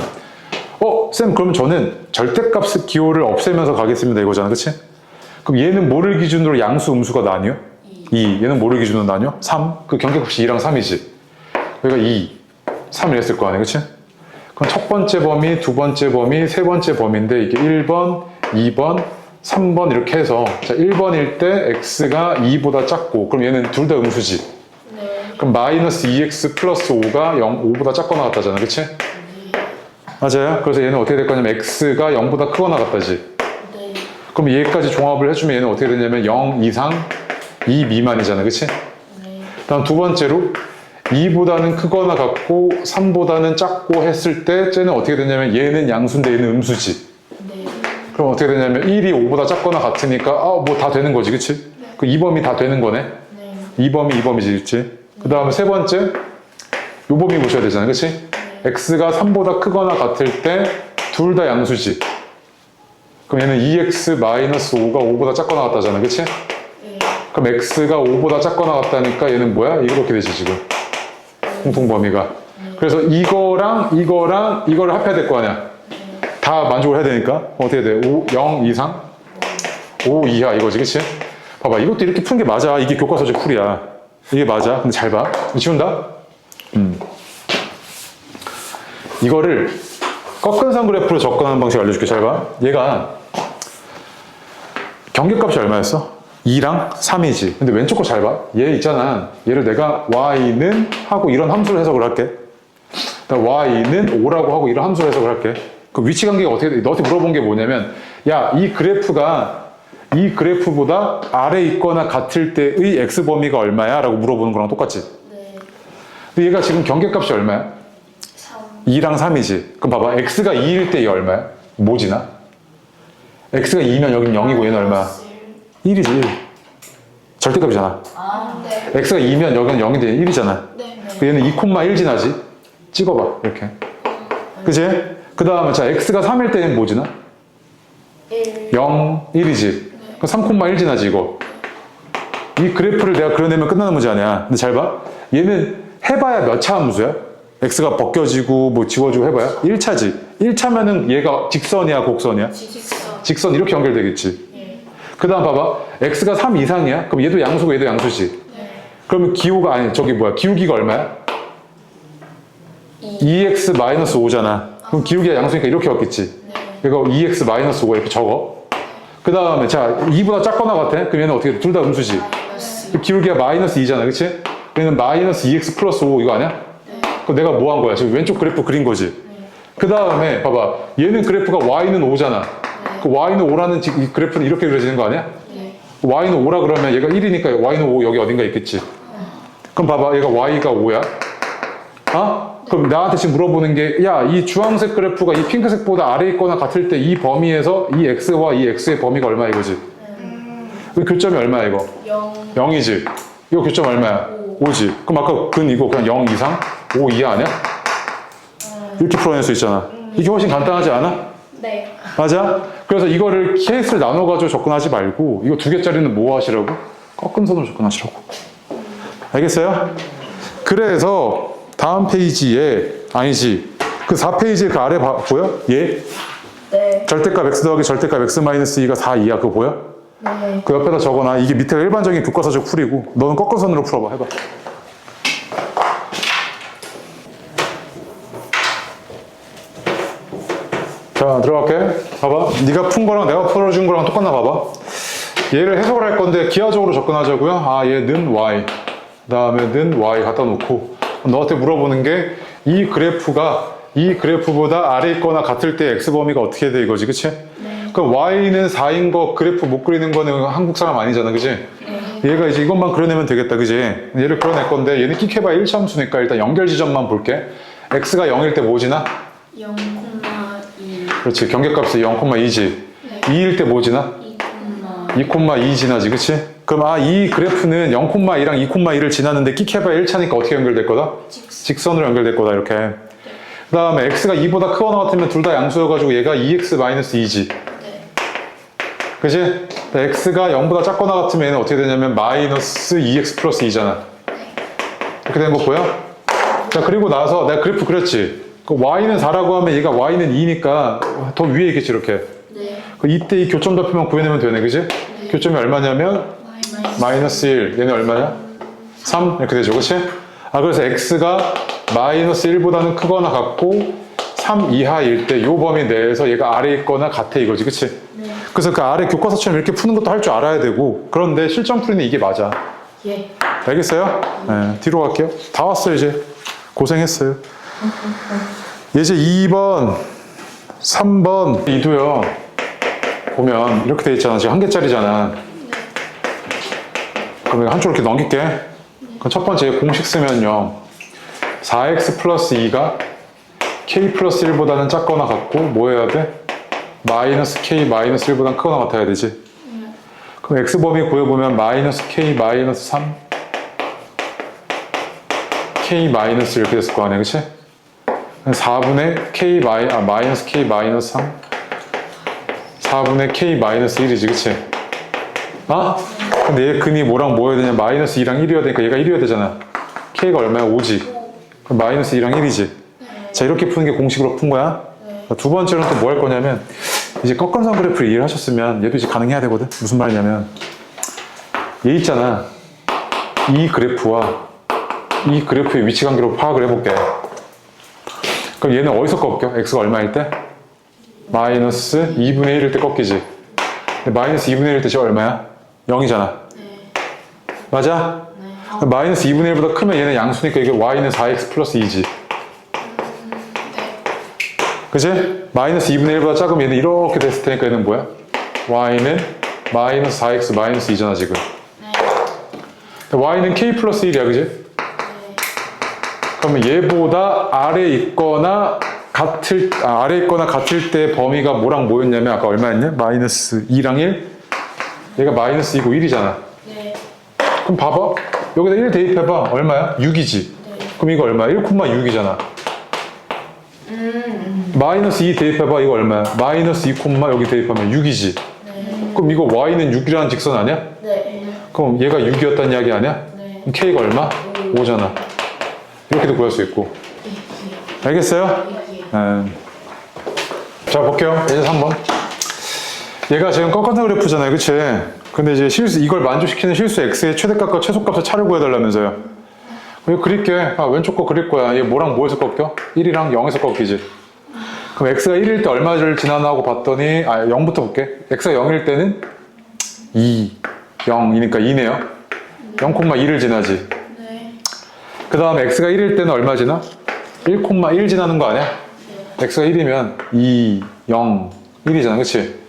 쌤 그럼 저는 절대값 기호를 없애면서 가겠습니다 이거잖아. 그치? 그럼 얘는 뭐를 기준으로 양수 음수가 나뉘어? 2. 얘는 뭐를 기준으로 나뉘어? 3. 그 경계값이 2랑 3이지. 여기가 2, 3 이랬을 거 아니야. 그치? 그럼 첫 번째 범위, 두 번째 범위, 세 번째 범위인데 이게 1번, 2번, 3번 이렇게 해서 자 1번일 때 x가 2보다 작고 그럼 얘는 둘 다 음수지. 그럼 마이너스 2x 플러스 5가 5보다 작거나 같다잖아. 그치? 맞아요? 그래서 얘는 어떻게 될 거냐면 x가 0보다 크거나 같다지. 그럼 얘까지 종합을 해주면 얘는 어떻게 되냐면 0 이상 2 미만이잖아. 그치? 다음 두 번째로 2보다는 크거나 같고 3보다는 작고 했을 때 쟤는 어떻게 되냐면 얘는 양수인데 얘는 음수지. 그럼 어떻게 되냐면 1이 5보다 작거나 같으니까 뭐 다 되는 거지. 그치? 그 2범위 다 되는 거네. 2범위 2범위지. 그치? 그 다음에 세 번째 요 범위 보셔야 되잖아. 그치? x가 3보다 크거나 같을 때 둘 다 양수지. 그럼 얘는 2x-5가 5보다 작거나 같다잖아. 그치? 그럼 x가 5보다 작거나 같다니까 얘는 뭐야? 이렇게 되지 지금. 공통범위가. 그래서 이거랑 이거를 합해야 될 거 아니야. 다 만족을 해야 되니까 어떻게 돼? 0 이상? 5 이하 이거지. 그치? 봐봐 이것도 이렇게 푸는 게 맞아. 이게 교과서적 풀이야. 이게 맞아. 근데 잘 봐. 지운다? 이거를 꺾은선 그래프로 접근하는 방식 알려줄게. 잘 봐. 얘가 경계값이 얼마였어? 2랑 3이지. 근데 왼쪽 거 잘 봐. 얘 있잖아. 얘를 내가 y는 하고 이런 함수를 해석을 할게. y는 5라고 하고 이런 함수를 해석을 할게. 그 위치 관계가 어떻게 돼? 너한테 물어본 게 뭐냐면 야, 이 그래프보다 아래 있거나 같을 때의 x 범위가 얼마야? 라고 물어보는 거랑 똑같지. 근데 얘가 지금 경계값이 얼마야? 2랑 3이지. 그럼 봐봐. x가 2일 때 얘 얼마야? 뭐지나? x가 2면 여긴 0이고 얘는 얼마야? 1이지. 1. 절대값이잖아. x가 2면 여기는 0인데 1이잖아. 얘는 2,1 지나지. 찍어봐. 이렇게. 그치? 그 다음에 자 x가 3일 때는 뭐지나? 0, 1이지. 그럼 3,1 지나지 이거. 이 그래프를 내가 그려내면 끝나는 문제 아니야. 근데 잘 봐. 얘는 해봐야 몇 차 함수야? x가 벗겨지고 뭐 지워지고 해봐야 1차지. 1차면은 얘가 직선이야 곡선이야? 직선 이렇게 연결되겠지. 그 다음 봐봐. x가 3 이상이야? 그럼 얘도 양수고 얘도 양수지. 그러면 기호가 기울기가 얼마야? 2x-5잖아. 그럼 기울기가 양수니까 이렇게 왔겠지. 이거 2x-5 이렇게 적어. 그 다음에 자 2보다 작거나 같아? 그럼 얘는 어떻게 돼? 둘 다 음수지. 기울기가 마이너스 2잖아. 그치? 얘는 마이너스 2x 플러스 5 이거 아니야? 그럼 내가 뭐 한 거야? 지금 왼쪽 그래프 그린 거지. 그 다음에 봐봐. 얘는 그래프가 y는 5잖아. 그 y는 5라는 이 그래프는 이렇게 그려지는 거 아니야? y는 5라 그러면 얘가 1이니까 y는 5 여기 어딘가 있겠지. 그럼 봐봐. 얘가 y가 5야? 그럼 나한테 지금 물어보는 게 야, 이 주황색 그래프가 이 핑크색보다 아래 있거나 같을 때 이 범위에서 이 x와 이 x의 범위가 얼마야 이거지? 그 교점이 얼마야 이거? 0이지. 이거 교점 얼마야? 5지. 그럼 아까 이거 그냥 0 이상? 5 이하 아니야? 이렇게 풀어낼 수 있잖아. 이게 훨씬 간단하지 않아? 네. 맞아? 그래서 이거를 케이스를 나눠가지고 접근하지 말고 이거 2개짜리는 뭐 하시라고? 꺾은 선으로 접근하시라고. 알겠어요? 그래서 다음 페이지에 아니지 그 4페이지에 그 아래 보여? 얘? 네. 절대값 x 더하기 절대값 x 마이너스 2가 4, 2야. 그거 보여? 네. 그 옆에다 적어놔. 이게 밑에가 일반적인 교과서적 풀이고 너는 꺾은 선으로 풀어봐. 해봐. 자, 들어갈게. 봐봐. 네가 푼 거랑 내가 풀어준 거랑 똑같나 봐봐. 얘를 해석을 할 건데 기하적으로 접근하자고요. 아, 얘는 y. 그 다음에는 y 갖다 놓고 너한테 물어보는 게 이 그래프가 이 그래프보다 아래 있거나 같을 때 x 범위가 어떻게 돼 이거지, 그치? 네. 그럼 y는 4인 거 그래프 못 그리는 거는 한국 사람 아니잖아, 그치? 네. 얘가 이제 이것만 그려내면 되겠다, 그치? 얘를 그려낼 건데 얘는 끽해봐야 1참수니까 일단 연결 지점만 볼게. x가 0일 때 뭐지나? 0,2. 그렇지, 경계값이 0,2지. 네. 2일 때 뭐지나? 2,2 지나지, 그치? 그럼 이 그래프는 0,2랑 2,2를 지났는데 끽해봐야 1차니까 어떻게 연결될 거다? 직선으로 연결될 거다, 이렇게. 그 다음에 x가 2보다 크거나 같으면 둘 다 양수여가지고 얘가 2x-2지. 네. 그치? x가 0보다 작거나 같으면 얘는 어떻게 되냐면 마이너스 2x 플러스 2잖아. 이렇게 된 거 보여? 자, 그리고 나서 내가 그래프 그렸지? 그 y는 4라고 하면 얘가 y는 2니까 더 위에 있겠지, 이렇게. 네. 이때 이 교점 좌표만 구해내면 되네, 그지? 교점이 얼마냐면 마이너스 1. 얘는 얼마냐? 3? 이렇게 되죠, 그치? 그래서 x가 마이너스 1보다는 크거나 같고 3 이하일 때 요 범위 내에서 얘가 아래 있거나 같아 이거지, 그치? 네. 그래서 그 아래 교과서처럼 이렇게 푸는 것도 할 줄 알아야 되고 그런데 실전 풀이는 이게 맞아. 예. 알겠어요? 네, 뒤로 갈게요. 다 왔어요, 이제. 고생했어요. 이제 2번, 3번, 2도요. 보면 이렇게 돼 있잖아. 지금 한 개짜리잖아. 그럼 이거 한쪽으로 이렇게 넘길게. 그럼 첫 번째 공식 쓰면요. 4x 플러스 2가 k 플러스 1보다는 작거나 같고 뭐 해야 돼? 마이너스 k 마이너스 1보다는 크거나 같아야 되지. 그럼 x 범위 구해보면 마이너스 k 마이너스 3 k 마이너스 이렇게 됐을 거 아니야, 그치? 4분의 k 마이너스 k 마이너스 3 4분의 k 마이너스 1이지, 그치? 근데 얘 근이 뭐랑 뭐 해야 되냐? 마이너스 2랑 1이어야 되니까 얘가 1이어야 되잖아. k가 얼마야? 5지. 그럼 마이너스 2랑 1이지. 자, 이렇게 푸는 게 공식으로 푼 거야. 두 번째로는 또 뭐 할 거냐면 이제 꺾은선 그래프를 이해를 하셨으면 얘도 이제 가능해야 되거든. 무슨 말이냐면 얘 있잖아. 이 그래프와 이 그래프의 위치 관계로 파악을 해볼게. 그럼 얘는 어디서 꺾여? x가 얼마일 때? 마이너스 2분의 1일 때 꺾이지. 근데 마이너스 2분의 1일 때 지금 얼마야? 0이잖아. 맞아? 마이너스 2분의 1보다 크면 얘는 양수니까 이게 y는 4x 플러스 2지. 그치? 마이너스 2분의 1보다 작으면 얘는 이렇게 됐을 테니까 얘는 뭐야? y는 마이너스 4x 마이너스 2잖아, 지금. y는 k 플러스 1이야, 그치? 그러면 얘보다 아래 있거나 같을 때 범위가 뭐랑 뭐였냐면 아까 얼마였냐? 마이너스 2랑 1? 얘가 마이너스 2고 1이잖아. 네. 그럼 봐봐. 여기다 1 대입해봐. 얼마야? 6이지. 그럼 이거 얼마야? 1,6이잖아. 마이너스 2 대입해봐. 이거 얼마야? 마이너스 2, 여기 대입하면 6이지. 그럼 이거 y는 6이라는 직선 아니야? 네. 그럼 얘가 6이었다는 이야기 아니야? 네. 그럼 k가 얼마? 5잖아. 이렇게도 구할 수 있고. 알겠어요? 자, 볼게요. 이제 3번. 얘가 지금 꺾은 그래프잖아요, 그치? 근데 이제 이걸 만족시키는 실수 x의 최대값과 최소값의 차를 구해달라면서요. 이거 그릴게. 왼쪽 거 그릴 거야. 얘 뭐랑 뭐에서 꺾여? 1이랑 0에서 꺾이지. 그럼 x가 1일 때 얼마를 지나나 하고 봤더니 0부터 볼게. x가 0일 때는 2, 0이니까 2네요. 0,2를 지나지. 네. 그 다음에 x가 1일 때는 얼마 지나? 1,1 지나는 거 아니야? x가 1이면 2, 0, 1이잖아, 그치?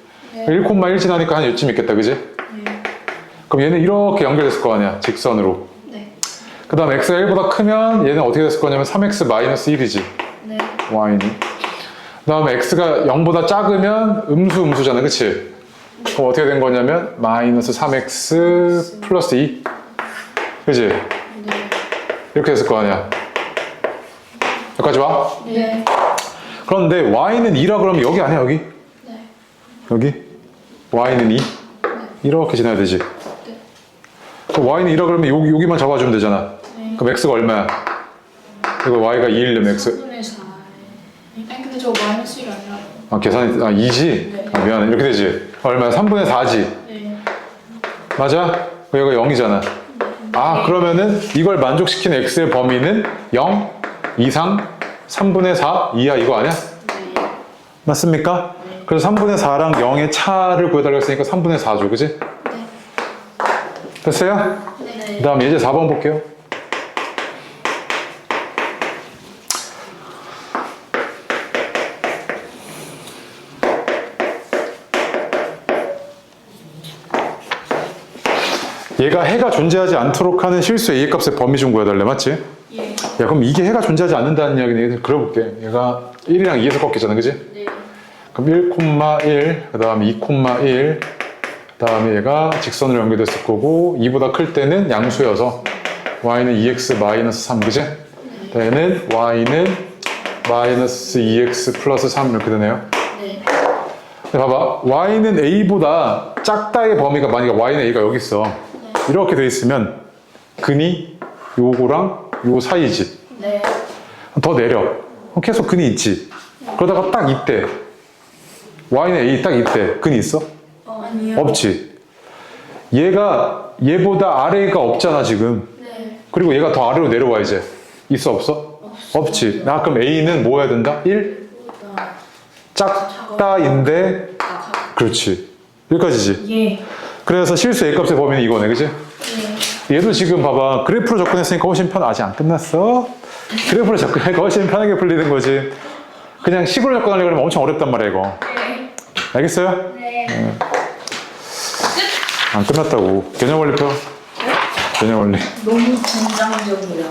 1,1 지나니까 한 요쯤 있겠다, 그지? 그럼 얘는 이렇게 연결됐을 거 아니야, 직선으로. 네. 그 다음 x가 1보다 크면 얘는 어떻게 됐을 거냐면 3x 마이너스 1이지, 네. y는. 그 다음에 x가 0보다 작으면 음수잖아, 그치? 그럼 어떻게 된 거냐면 마이너스 3x 플러스 2, 그지? 네. 이렇게 됐을 거 아니야. 여기까지 와? 네. 그런데 y는 2라 그러면 여기 아니야 여기? 네. 여기? y는 2? 이렇게 지나야 되지. 네. 그럼 y는 2라 그러면 여기만 잡아주면 되잖아. 네. 그럼 x가 얼마야? 이거 y가 2려면 x 3분의 4. 아니 근데 저거 마이너스 1 아니라. 아 계산이 2지? 네. 아, 미안해 이렇게 되지. 얼마야? 3분의 4지. 네. 맞아? 여기가 0이잖아. 아 그러면은 이걸 만족시키는 x의 범위는 0 이상 3분의 4 이하 이거 아니야? 네. 맞습니까? 그래서 3분의 4랑 0의 차를 구해달라고 했으니까 3분의 4죠 그지? 네. 됐어요? 네. 그 다음 예제 4번 볼게요. 얘가 해가 존재하지 않도록 하는 실수 A의 값의 범위 좀 구해달래 맞지? 예. 야 그럼 이게 해가 존재하지 않는다는 이야기는 그려볼게. 얘가 1이랑 2에서 꺾이잖아 그지? 네. 그럼 1,1 그 다음에 2,1 그 다음에 얘가 직선으로 연결됐을 거고 2보다 클 때는 양수여서 y는 2x 마이너스 3 그지? 얘는 y는 마이너스 2x 플러스 3 이렇게 되네요. 네. 근데 봐봐 y는 a보다 작다의 범위가 만약에 y는 a가 여기 있어 이렇게 돼 있으면 근이 요거랑 요 사이지. 네. 더 내려 그럼 계속 근이 있지. 그러다가 딱 이때 y는 a 딱 이때 근이 있어? 아니요. 없지. 얘가 얘보다 아래가 없잖아 지금. 네. 그리고 얘가 더 아래로 내려와 이제. 있어 없어? 없지. 나 그럼 a는 뭐 해야 된다? 1? 보다 작다인데 작아. 그렇지. 여기까지지. 예. 그래서 실수 a 값의 범위는 이거네 그지? 네. 얘도 지금 봐봐 그래프로 접근했으니까 훨씬 아직 안 끝났어. 그래프로 접근하니까 훨씬 편하게 풀리는 거지. 그냥 식으로 접근하려고 하면 엄청 어렵단 말이야 이거. 네. 알겠어요? 네. 안 끝났다고. 개념 원리 펴. 개념 원리. 너무 긴장적이야.